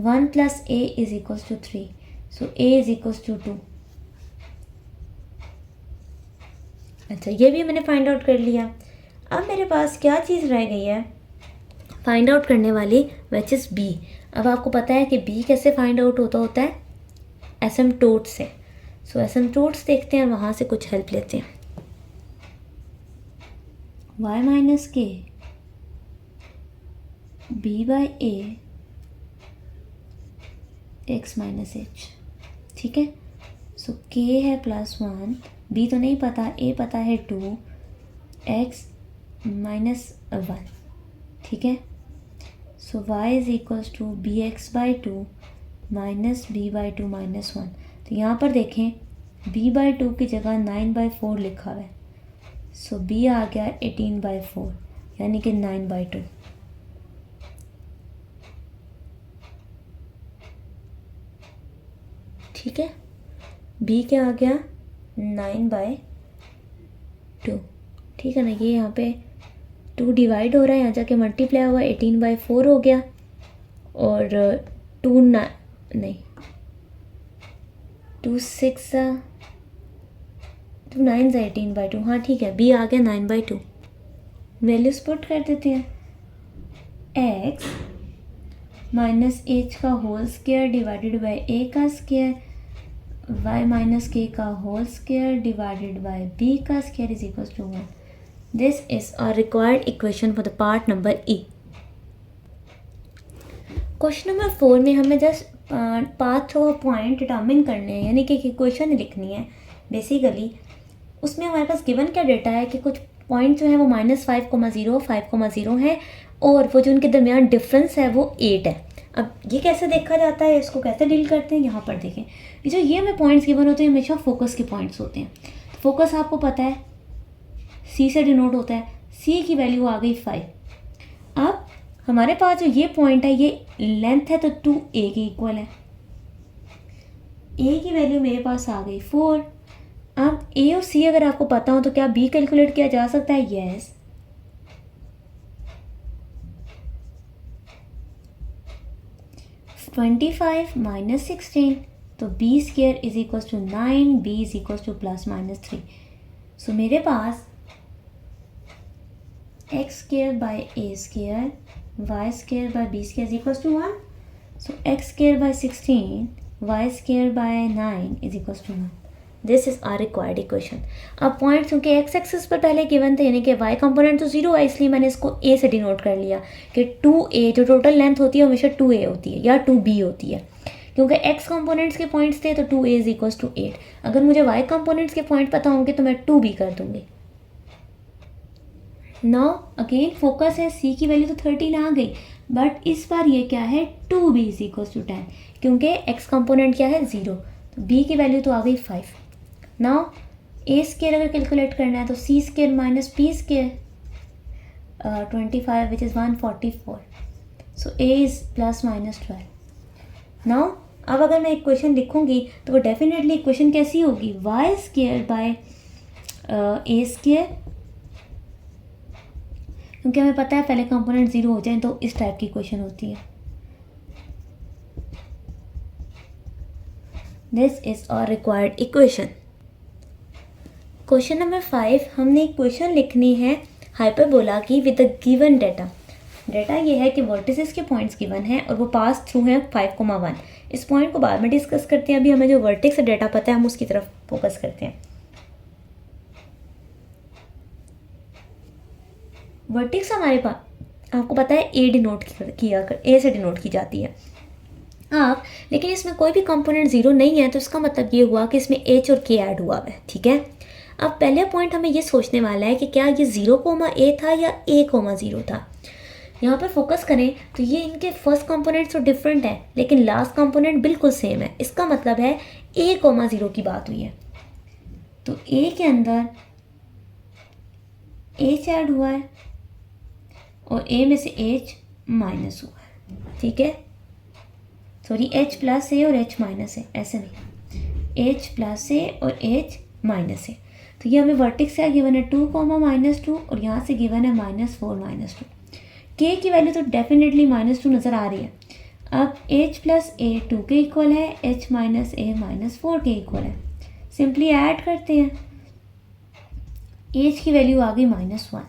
1 plus a is equals to 3, so a is equals to 2। अच्छा, ये भी मैंने फाइंड आउट कर लिया। अब मेरे पास क्या चीज़ रह गई है फाइंड आउट करने वाली, विच इज़ b। अब आपको पता है कि b कैसे फाइंड आउट होता है। एसिम्प्टोट से। सो एसिम्प्टोट्स देखते हैं, वहाँ से कुछ हेल्प लेते हैं। y minus k b by a x minus h, ठीक है। सो के है +1, बी तो नहीं पता, ए पता है 2, एक्स -1, ठीक है। So y is equals to b x by 2 minus B by 2 -1। तो यहाँ पर देखें b बाई 2 की जगह 9/4 लिखा हुआ है। सो b आ गया 18/4 यानी कि 9/2। ठीक है, b क्या आ गया 9/2, ठीक है ना। ये यहाँ पे 2 डिवाइड हो रहा है, यहाँ जाके मल्टीप्लाई हुआ 18/4 हो गया, और 2 नहीं 2 6 2 9 18/2, हाँ ठीक है, b आ गया 9/2। वैल्यूज पुट कर देते हैं। x माइनस एच का whole square divided by a का स्क्वायर, y माइनस के का whole square divided by b का square is equal to 1। This is our required equation for the part number E. Question number 4 में हमें just path और point determine करने हैं, यानी कि इक्वेशन लिखनी है बेसिकली। उसमें हमारे पास गिवन क्या डेटा है कि कुछ पॉइंट जो है वो -5,0 5,0 है, और वो जो उनके दरमियान डिफरेंस है वो 8 है। अब ये कैसे देखा जाता है, इसको कैसे डील करते हैं, यहाँ पर देखें। जो ये हमें पॉइंट्स गिवन होते हैं हमेशा फोकस के पॉइंट्स होते हैं। तो फोकस आपको पता है C से डिनोट होता है, C की वैल्यू आ गई 5। अब हमारे पास जो ये पॉइंट है ये लेंथ है तो 2a के इक्वल है, a की वैल्यू मेरे पास आ गई 4। अब a और c अगर आपको पता हो तो क्या b कैलकुलेट किया जा सकता है? यस। -25 माइनस 16, तो b square is equal to 9, b is equal to +-3। So मेरे पास x square by a square y square by b square is equal to 1। So x square by 16 y square by 9 is equal to 1। This is our required equation. अब point क्योंकि x axis पर पहले given थे, यानी कि y component तो 0 है, इसलिए मैंने इसको a से डिनोट कर लिया कि 2a जो टोटल लेंथ होती है हमेशा 2a होती है या 2b होती है। क्योंकि x कंपोनेंट्स के पॉइंट्स थे तो 2a इज इक्वल टू 8। अगर मुझे y कंपोनेंट्स के पॉइंट पता होंगे तो मैं 2b कर दूंगी। नाउ अगेन फोकस है, c की वैल्यू तो 13 आ गई, बट इस बार ये क्या है 2b इज इक्वल टू 10, क्योंकि x कंपोनेंट क्या है 0, तो b की वैल्यू तो आ गई 5। नाउ a स्क्वायर अगर कैलकुलेट करना है तो c square minus b square 25 which is 144। So a is +-12। Now अब अगर मैं इक्वेशन लिखूंगी तो वो डेफिनेटली इक्वेशन कैसी होगी, y square by a square, क्योंकि हमें पता है पहले कंपोनेंट 0 हो जाए तो इस टाइप की इक्वेशन होती है। This is our required equation. Question number 5, हमने इक्वेशन लिखनी है हाइपरबोला की with the given data. Data ये है कि वर्टिसेस के पॉइंट्स गिवन है और वो पास थ्रू हैं 5,1। इस पॉइंट को बाद में डिस्कस करते हैं, अभी हमें जो वर्टेक्स डेटा पता है हम उसकी तरफ फोकस करते हैं। वर्टेक्स हमारे पास आपको पता है ए डिनोट किया कर, ए से डिनोट की जाती है आप, लेकिन इसमें कोई भी कंपोनेंट 0 नहीं है, तो इसका मतलब ये हुआ कि इसमें एच और के ऐड हुआ है। ठीक है, अब पहले पॉइंट हमें ये सोचने वाला है कि क्या ये 0,a था या a,0 था। यहाँ पर फोकस करें तो ये इनके फर्स्ट कंपोनेंट्स तो डिफरेंट है, लेकिन लास्ट कंपोनेंट बिल्कुल सेम है। इसका मतलब है a,0 की बात हुई है, तो a के अंदर h ऐड हुआ है और a में से h माइनस हुआ है। ठीक है, सॉरी h प्लस ए और h माइनस है, ऐसे नहीं, h प्लस ए और h माइनस है। तो ये हमें वर्टेक्स क्या गिवन है 2, -2 और यहाँ से गिवन है -4 -2। k की वैल्यू तो डेफिनेटली -2 नज़र आ रही है। अब h प्लस ए 2 के इक्वल है, h माइनस ए -4 के इक्वल है। सिंपली ऐड करते हैं, h की वैल्यू आ गई -1।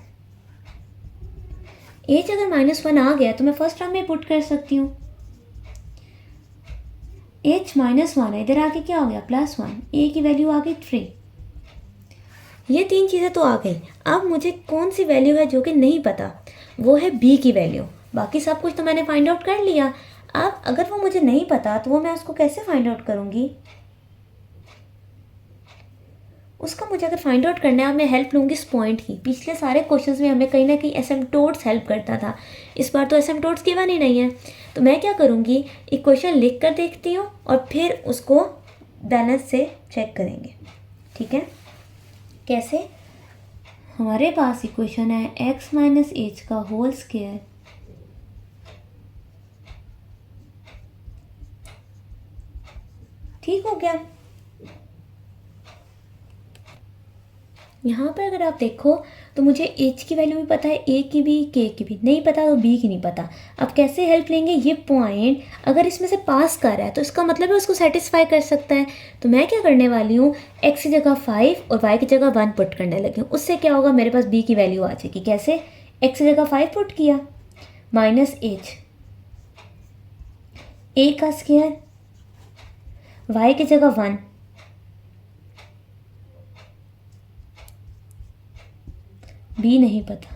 h अगर -1 आ गया तो मैं फर्स्ट टर्म में पुट कर सकती हूँ। एच माइनस वन है, इधर आके क्या हो गया +1, ए की वैल्यू आ गई 3। ये 3 चीज़ें तो आ गई। अब मुझे कौन सी वैल्यू है जो कि नहीं पता, वो है बी की वैल्यू। बाकी सब कुछ तो मैंने फाइंड आउट कर लिया। अब अगर वो मुझे नहीं पता तो वो मैं उसको कैसे फाइंड आउट करूँगी? उसका मुझे अगर फाइंड आउट करना है, अब मैं हेल्प लूँगी इस पॉइंट की। पिछले सारे क्वेश्चंस में हमें कहीं ना कहीं एसिम्पटोट्स हेल्प करता था, इस बार तो एसिम्पटोट्स गिवन ही नहीं है। तो मैं क्या करूँगी, इक्वेशन लिख कर देखती हूँ और फिर उसको बैलेंस से चेक करेंगे। ठीक है, कैसे? हमारे पास इक्वेशन है x माइनस एच का होल स्क्वायर ठीक हो गया। यहाँ पर अगर आप देखो तो मुझे h की वैल्यू भी पता है, a की भी, k की भी। नहीं पता तो b की नहीं पता। अब कैसे हेल्प लेंगे? ये पॉइंट अगर इसमें से पास कर रहा है तो इसका मतलब है उसको सेटिस्फाई कर सकता है। तो मैं क्या करने वाली हूँ, x की जगह 5 और y की जगह 1 पुट करने लगी हूँ। उससे क्या होगा, मेरे पास b की वैल्यू आ जाएगी। कैसे? x की जगह 5 पुट किया, माइनस h, a का स्क्वायर, y की जगह 1, बी नहीं पता।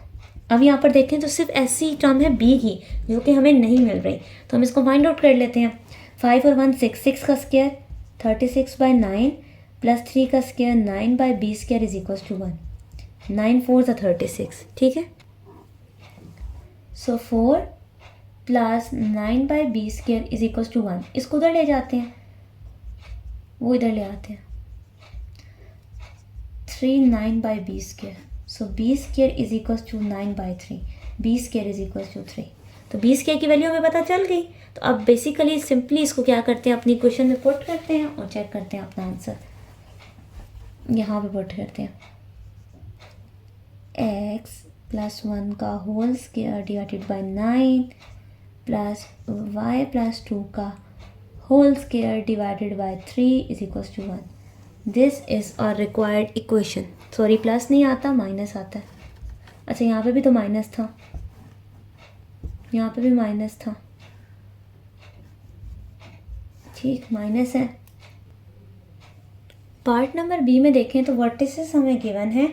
अब यहाँ पर देखें तो सिर्फ ऐसी टर्म है बी की जो कि हमें नहीं मिल रही, तो हम इसको फाइंड आउट कर लेते हैं। 5 और 1 6, 6 का स्क्वायर 36/9 प्लस 3 का square 9/b square is equal to 1। 9 4 ज़ा 36। ठीक है, so 4 plus 9/b square is equal to 1। इसको उधर ले जाते हैं, वो इधर ले आते हैं। 3 9/b square, so b square is equal to 9/3, b square is equal to 3। तो b स्क्वायर की वैल्यू हमें पता चल गई। तो अब बेसिकली सिंपली इसको क्या करते हैं, अपनी क्वेश्चन में पुट करते हैं और चेक करते हैं अपना आंसर। यहाँ पे पुट करते हैं x प्लस 1 का whole square divided by 9 plus y plus 2 का whole square divided by 3 is equal to 1। This is our required equation. Sorry, plus नहीं आता, माइनस आता है। अच्छा, यहाँ पे भी तो माइनस था, यहाँ पे भी माइनस था। ठीक, माइनस है। पार्ट नंबर बी में देखें तो वर्टिसेस हमें गिवन है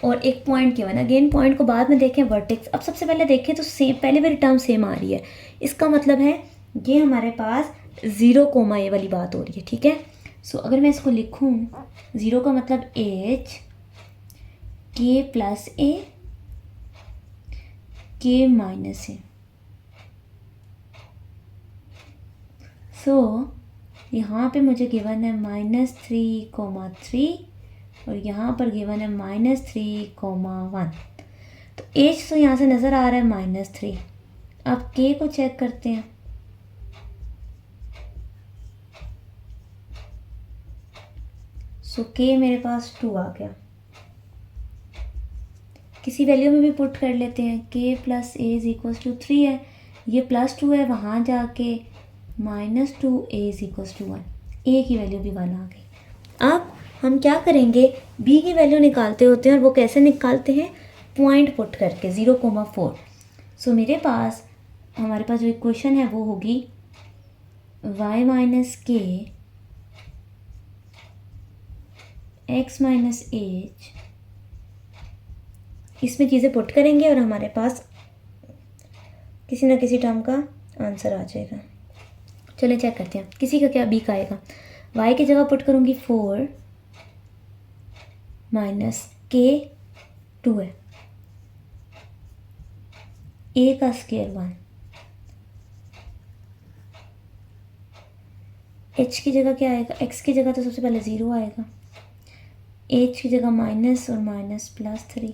और एक पॉइंट गिवन है। अगेन पॉइंट को बाद में देखें, वर्टेक्स। अब सबसे पहले देखें तो सेम, पहले वाली टर्म सेम आ रही है। इसका मतलब है ये हमारे पास 0 कोमा ए वाली बात हो रही है। ठीक है, सो अगर मैं इसको लिखूं, 0 का मतलब h k प्लस ए के माइनस ए। सो यहाँ पे मुझे गिवन है -3,3 और यहाँ पर गिवन है -3,1। तो h तो यहाँ से नज़र आ रहा है -3। अब k को चेक करते हैं। सो k मेरे पास 2 आ गया। किसी वैल्यू में भी पुट कर लेते हैं। k plus a is equal to 3 है, ये +2 है, वहाँ जाके -2a is equal to 1। a की वैल्यू भी 1 आ गई। अब हम क्या करेंगे, b की वैल्यू निकालते होते हैं और वो कैसे निकालते हैं, पॉइंट पुट करके 0,4। सो मेरे पास, हमारे पास जो इक्वेशन है वो होगी y minus k x minus H. इसमें चीज़ें पुट करेंगे और हमारे पास किसी ना किसी टर्म का आंसर आ जाएगा। चलिए चेक करते हैं किसी का क्या, बी का आएगा। y की जगह पुट करूँगी 4 माइनस k 2 है, a का स्क्वायर 1, h की जगह क्या आएगा, x की जगह तो सबसे पहले 0 आएगा, h की जगह माइनस और minus plus 3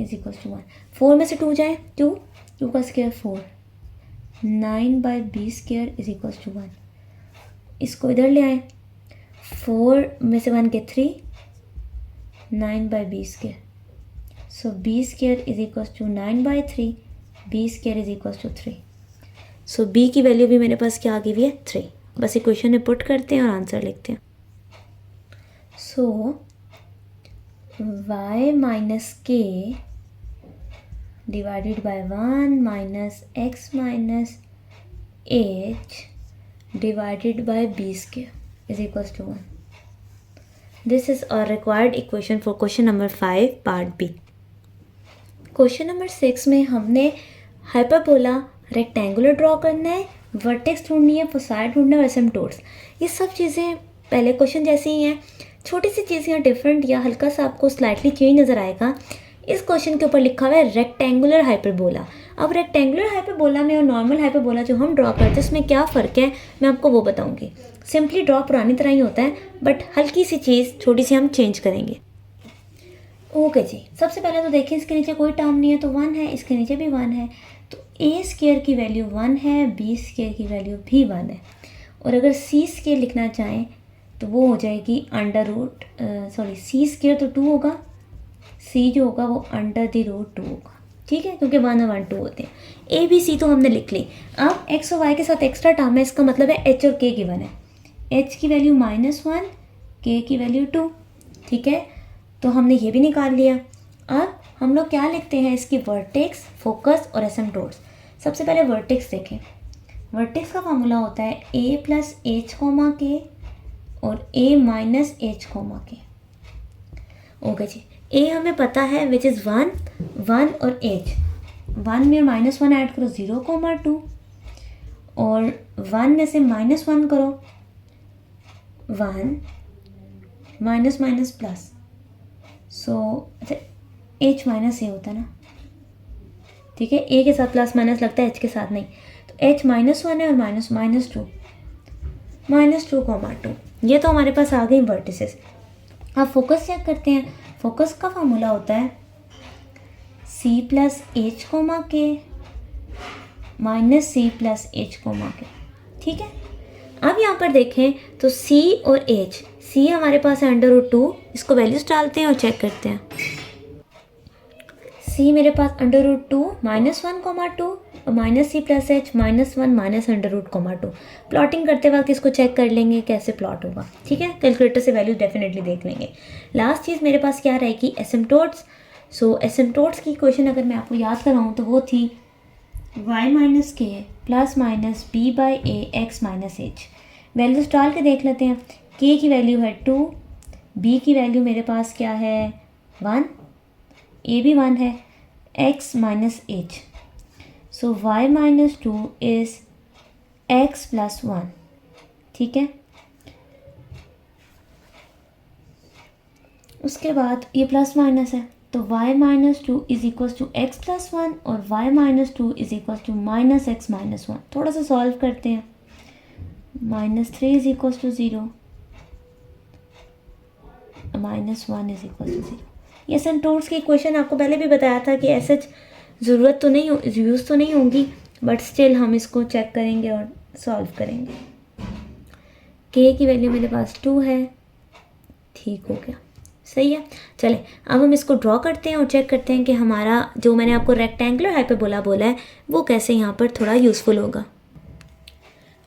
is equal to 1। 4 में से 2 जाए, 2 का square 4, 9/b square is equal to 1। इसको इधर ले आए, 4 में से 1 के 3, 9/b square. So b square is equal to 9/3, b square is equal to 3। So b की वैल्यू भी मेरे पास क्या आ गई हुई है, 3। बस इक्वेशन में पुट करते हैं और आंसर लिखते हैं। So y minus k divided by 1 minus x minus h divided by B square is equals to 1. This is a required equation for question number 5 part B. Question number 6 में हमने hyperbola rectangular draw करना है, vertex ढूंढनी है, फोसाइड ढूंढना है और एसिम्पटोट्स. ये सब चीज़ें पहले क्वेश्चन जैसी ही हैं. छोटी सी चीज़ यहाँ डिफरेंट या हल्का सा आपको स्लाइटली चेंज नज़र आएगा. इस क्वेश्चन के ऊपर लिखा हुआ है रेक्टेंगुलर हाइपरबोला. अब रेक्टेंगुलर हाइपरबोला में और नॉर्मल हाइपरबोला जो हम ड्रॉ करते हैं उसमें क्या फ़र्क है मैं आपको वो बताऊंगी. सिंपली ड्रॉ पुरानी तरह ही होता है बट हल्की सी चीज़ छोटी सी हम चेंज करेंगे. ओके जी, सबसे पहले तो देखें इसके नीचे कोई टर्म नहीं है तो 1 है, इसके नीचे भी 1 है तो ए स्क्वायर की वैल्यू 1 है, बी स्क्वायर की वैल्यू भी 1 है. और अगर सी स्क्वायर लिखना चाहें तो वो हो जाएगी अंडर रूट सी स्क्वायर तो 2 होगा, सी जो होगा वो अंडर द रूट 2 होगा. ठीक है, क्योंकि 1 और 1 2 होते हैं. ए बी सी तो हमने लिख ली. अब एक्स और वाई के साथ एक्स्ट्रा टर्म है, इसका मतलब है एच और के गिवन है. एच की वैल्यू -1, के की वैल्यू 2. ठीक है, तो हमने ये भी निकाल लिया. अब हम लोग क्या लिखते हैं इसकी वर्टेक्स, फोकस और एसिम्पटोट्स. सबसे पहले वर्टेक्स देखें. वर्टेक्स का फार्मूला होता है a प्लस एच कोमा के और a माइनस एच कोमा के. ओके जी, a हमें पता है विच इज़ 1 और h. 1 में -1 ऐड करो 0,2 और 1 में से -1 करो 1 माइनस प्लस. सो अच्छा h माइनस ए होता है ना. ठीक है, a के साथ प्लस माइनस लगता है, h के साथ नहीं. तो h -1 है और -2 ये तो हमारे पास आ गई वर्टिसेस. अब फोकस चेक करते हैं. फोकस का फार्मूला होता है c plus H comma k minus सी प्लस एच कोमा के. ठीक है, अब यहाँ पर देखें तो c और h. c हमारे पास है √2, इसको वैल्यूज डालते हैं और चेक करते हैं. c मेरे पास √2 -1,2 और माइनस सी प्लस एच -1 माइनस √2. प्लॉटिंग करते वक्त इसको चेक कर लेंगे कैसे प्लॉट होगा. ठीक है, कैलकुलेटर से वैल्यू डेफिनेटली देख लेंगे. लास्ट चीज़ मेरे पास क्या रहेगी, एसिम्पटोट्स. सो एसिम्पटोट्स की इक्वेशन अगर मैं आपको याद कराऊँ तो वो थी y minus k plus minus B by a x minus h. Values डाल के देख लेते हैं. k की वैल्यू है 2, b की वैल्यू मेरे पास क्या है 1, a भी 1 है, x minus H. So y minus 2 is x plus 1. ठीक है, उसके बाद ये प्लस माइनस है तो y minus 2 is equal to x plus 1 और y minus 2 is equal to minus x minus 1. थोड़ा सा सॉल्व करते हैं. -3 is equal to 0, -1 is equal to 0. ये एसिम्पटोट्स की इक्वेशन आपको पहले भी बताया था कि ऐसे ज़रूरत तो नहीं, यूज़ तो नहीं होंगी बट स्टिल हम इसको चेक करेंगे और सॉल्व करेंगे. k की वैल्यू मेरे पास 2 है. ठीक हो गया, सही है. चलें अब हम इसको ड्रॉ करते हैं और चेक करते हैं कि हमारा जो मैंने आपको रेक्टेंगुलर हाइपरबोला बोला है वो कैसे यहाँ पर थोड़ा यूज़फुल होगा.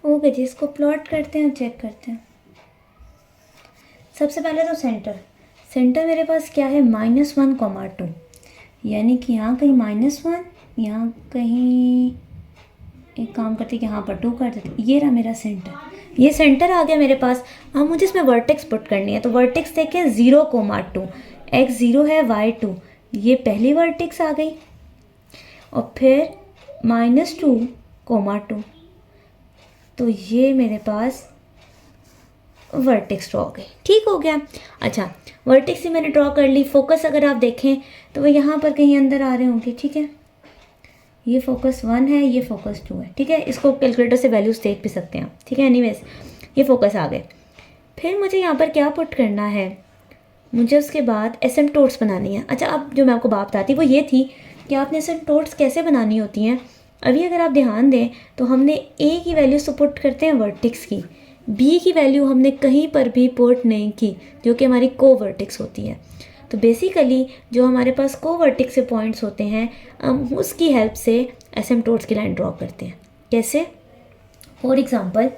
ओके जी, इसको प्लॉट करते हैं और चेक करते हैं. सबसे पहले तो सेंटर मेरे पास क्या है -1,2, यानी कि यहाँ कहीं -1, यहाँ कहीं एक काम करते कि यहाँ पर 2 कर देते. ये रहा मेरा सेंटर, ये सेंटर आ गया मेरे पास. अब मुझे इसमें वर्टेक्स पुट करनी है तो वर्टेक्स देखें 0,2, x 0 है y 2, ये पहली वर्टेक्स आ गई. और फिर -2,2 तो ये मेरे पास वर्टेक्स ड्रॉ हो गई. ठीक हो गया. अच्छा, वर्टेक्स ही मैंने ड्रॉ कर ली. फोकस अगर आप देखें तो वो यहाँ पर कहीं अंदर आ रहे होंगे. ठीक है, ये फोकस 1 है, ये फोकस 2 है. ठीक है, इसको कैलकुलेटर से वैल्यूज देख भी सकते हैं आप. ठीक है, एनीवेज ये फोकस आ गए. फिर मुझे यहाँ पर क्या पुट करना है, मुझे उसके बाद एसिम्पटोट्स बनानी है. अच्छा, अब जो मैं आपको बात बताती वो ये थी कि आपने एसिम्पटोट्स कैसे बनानी होती हैं. अभी अगर आप ध्यान दें तो हमने a की वैल्यू तो पुट करते हैं वर्टेक्स की, b की वैल्यू हमने कहीं पर भी पुट नहीं की जो कि हमारी को वर्टेक्स होती है. तो बेसिकली जो हमारे पास को वर्टेक्स से पॉइंट्स होते हैं हम उसकी हेल्प से एसिम्पटोट्स की लाइन ड्रॉ करते हैं. कैसे, फॉर एग्ज़ाम्पल,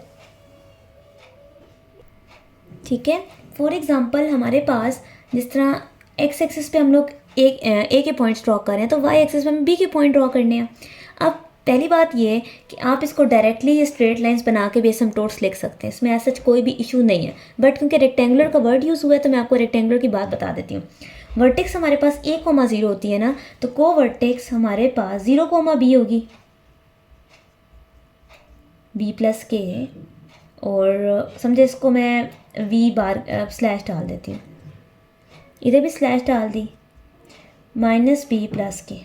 ठीक है, फॉर एग्ज़ाम्पल हमारे पास जिस तरह एक्स एक्सिस पे हम लोग ए के पॉइंट्स ड्रॉ कर रहे हैं तो वाई एक्सिस पे हमें बी के पॉइंट ड्रॉ करने हैं. अब पहली बात ये है कि आप इसको डायरेक्टली ये स्ट्रेट लाइंस बना के भी एसिम्पटोट्स लिख सकते हैं, इसमें ऐसा कोई भी इशू नहीं है। बट क्योंकि रेक्टेंगुलर का वर्ड यूज़ हुआ है तो मैं आपको रेक्टेंगुलर की बात बता देती हूँ। वर्टेक्स हमारे पास a,0 होती है ना, तो को वर्टेक्स हमारे पास 0,b होगी, b प्लस के, और समझे इसको मैं v बार स्लैश डाल देती हूँ, इधर भी स्लैश डाल दी, माइनस b प्लस के।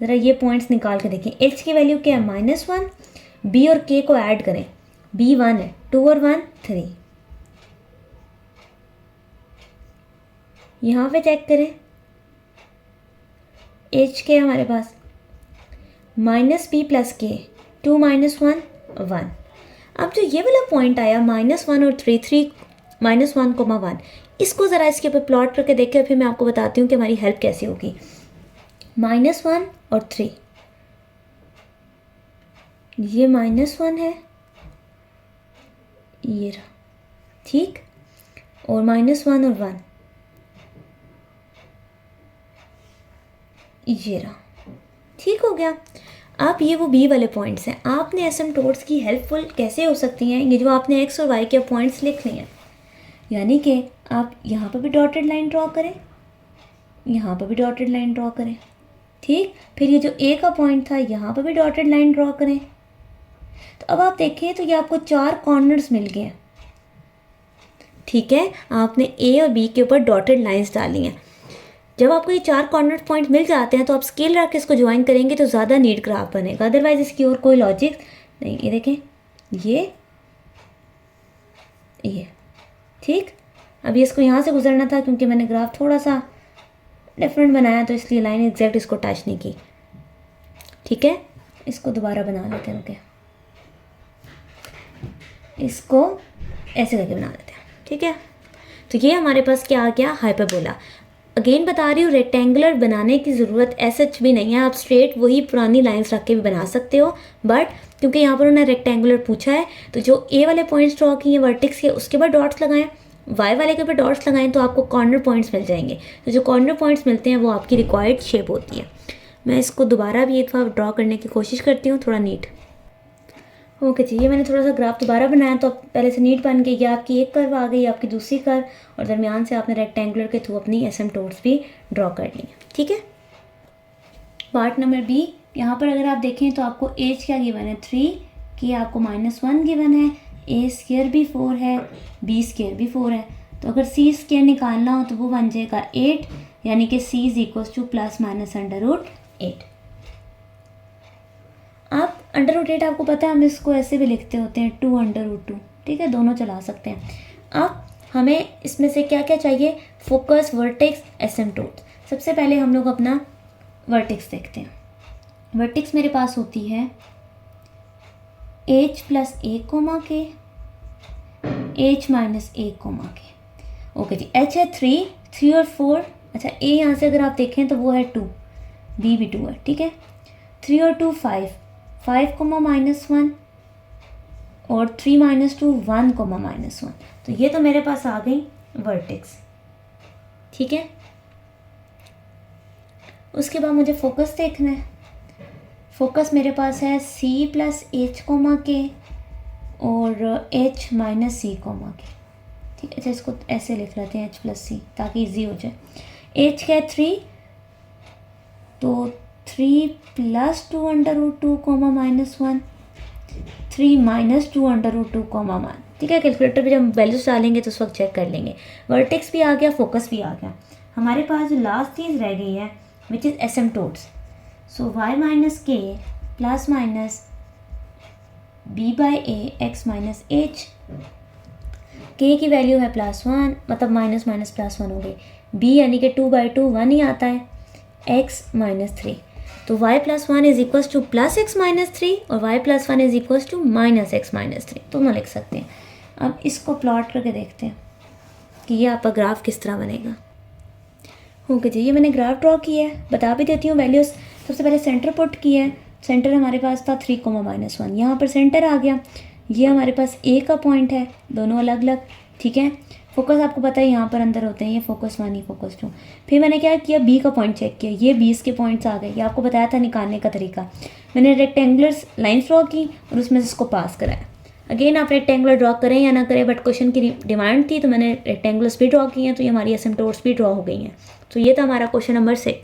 ज़रा ये पॉइंट्स निकाल के देखें, h की वैल्यू क्या है -1, b और k को ऐड करें, b 1 है, 2 और 1 3, यहाँ पे चेक करें h के हमारे पास -b प्लस के, 2 -1 1। अब जो ये वाला पॉइंट आया -1 और 3 -1,1, इसको ज़रा इसके ऊपर प्लॉट करके देखें, फिर मैं आपको बताती हूँ कि हमारी हेल्प कैसे होगी। -1 और 3, ये -1 है, ये रहा, ठीक, और -1 और 1 ये रहा, ठीक हो गया। अब ये वो बी वाले पॉइंट्स हैं। आपने एसिम्पटोट्स की हेल्पफुल कैसे हो सकती हैं, ये जो आपने एक्स और वाई के पॉइंट्स लिख लिए हैं, यानी कि आप यहाँ पर भी डॉटेड लाइन ड्रॉ करें, यहाँ पर भी डॉटेड लाइन ड्रॉ करें, ठीक। फिर ये जो ए का पॉइंट था यहाँ पर भी डॉटेड लाइन ड्रॉ करें। तो अब आप देखें तो ये आपको 4 कॉर्नर्स मिल गए हैं, ठीक है। आपने ए और बी के ऊपर डॉटेड लाइंस डाली हैं। जब आपको ये 4 कॉर्नर पॉइंट मिल जाते हैं तो आप स्केल रख के इसको ज्वाइन करेंगे तो ज़्यादा नीट ग्राफ बनेगा, अदरवाइज इसकी और कोई लॉजिक नहीं। ये देखें, ये ठीक। अभी इसको यहाँ से गुजरना था, क्योंकि मैंने ग्राफ थोड़ा सा डिफरेंट बनाया तो इसलिए लाइन एग्जैक्ट इसको टच नहीं की, ठीक है। इसको दोबारा बना लेते हैं, ओके, इसको ऐसे करके बना लेते हैं, ठीक है। तो ये हमारे पास क्या आ गया, हाइपरबोला। अगेन बता रही हूँ, रेक्टेंगुलर बनाने की ज़रूरत सच भी नहीं है, आप स्ट्रेट वही पुरानी लाइंस रख के भी बना सकते हो। बट क्योंकि यहाँ पर उन्होंने रेक्टेंगुलर पूछा है, तो जो ए वाले पॉइंट्स ड्रॉ किए वर्टेक्स के, उसके बाद डॉट्स लगाएं, वाई वाले के ऊपर डॉट्स लगाएं, तो आपको कॉर्नर पॉइंट्स मिल जाएंगे। तो जो कॉर्नर पॉइंट्स मिलते हैं वो आपकी रिक्वायर्ड शेप होती है। मैं इसको दोबारा भी एक बार ड्रॉ करने की कोशिश करती हूँ, थोड़ा नीट। ओके जी, ये मैंने थोड़ा सा ग्राफ दोबारा बनाया तो पहले से नीट बन गई। आपकी एक कर्व आ गई, आपकी दूसरी कर्व, और दरमियान से आपने रेक्टेंगुलर के थ्रू अपनी एसिम्पटोट्स भी ड्रॉ कर ली, ठीक है। पार्ट नंबर बी, यहाँ पर अगर आप देखें तो आपको एज क्या गिवन है 3, कि आपको -1 गिवन है, ए स्क्वायर भी 4 है, बी स्क्वायर भी 4 है। तो अगर सी स्क्वायर निकालना हो तो वो बन जाएगा 8, यानी कि सी इज इक्वल टू ±8। आप √8 आपको पता है, हम इसको ऐसे भी लिखते होते हैं 2√2, ठीक है, दोनों चला सकते हैं। अब हमें इसमें से क्या क्या चाहिए, फोकस, वर्टेक्स, एसिम्पटोट। सबसे पहले हम लोग अपना वर्टेक्स देखते हैं। वर्टेक्स मेरे पास होती है h + a, के, h - a, के। ओके जी, h है 3 और 4। अच्छा, a यहाँ से अगर आप देखें तो वो है 2, b भी 2 है, ठीक है। 3 और 2 5, 5, -1, और 3 - 2 1, -1। तो ये तो मेरे पास आ गई वर्टेक्स, ठीक है। उसके बाद मुझे फोकस देखना है। फोकस मेरे पास है c + h, के, और h - c, के, ठीक है। अच्छा, इसको ऐसे लिख लेते हैं h + c, ताकि इजी हो जाए। h क्या है 3, तो 3 + 2√2, -1, 3 - 2√2, 1, ठीक है। कैलकुलेटर पे जब हम वैल्यूज डालेंगे तो उस वक्त चेक कर लेंगे। वर्टेक्स भी आ गया, फोकस भी आ गया। हमारे पास जो लास्ट चीज़ रह गई है which is asymptotes. So y - k ± b/a x - h, k की वैल्यू है +1, मतलब ±+1 हो गई। b यानी कि 2/2 1 ही आता है, x - 3। तो y + 1 is equals to +x - 3 और y + 1 is equals to -x - 3, दोनों लिख सकते हैं। अब इसको प्लॉट करके देखते हैं कि ये आपका ग्राफ किस तरह बनेगा। ओके जी, ये मैंने ग्राफ ड्रॉ किया है, बता भी देती हूँ वैल्यूज़। सबसे पहले सेंटर पुट किया है। सेंटर हमारे पास था 3, -1, यहाँ पर सेंटर आ गया। ये हमारे पास ए का पॉइंट है, दोनों अलग अलग, ठीक है। फोकस आपको पता है यहाँ पर अंदर होते हैं, ये फोकस 1, ये फोकस 2। फिर मैंने क्या किया, बी का पॉइंट चेक किया, ये 20 के पॉइंट्स आ गए। ये आपको बताया था निकालने का तरीका। मैंने रेक्टेंगुलर लाइन्स ड्रॉ की और उसमें से इसको पास कराया। अगेन आप रेक्टेंगुलर ड्रॉ करें या ना करें, बट क्वेश्चन की डिमांड थी तो मैंने रेक्टेंगुलर्स भी ड्रॉ किए हैं, तो ये हमारी एसिम्प्टोट्स भी ड्रॉ हो गई हैं। तो ये था हमारा क्वेश्चन नंबर 6।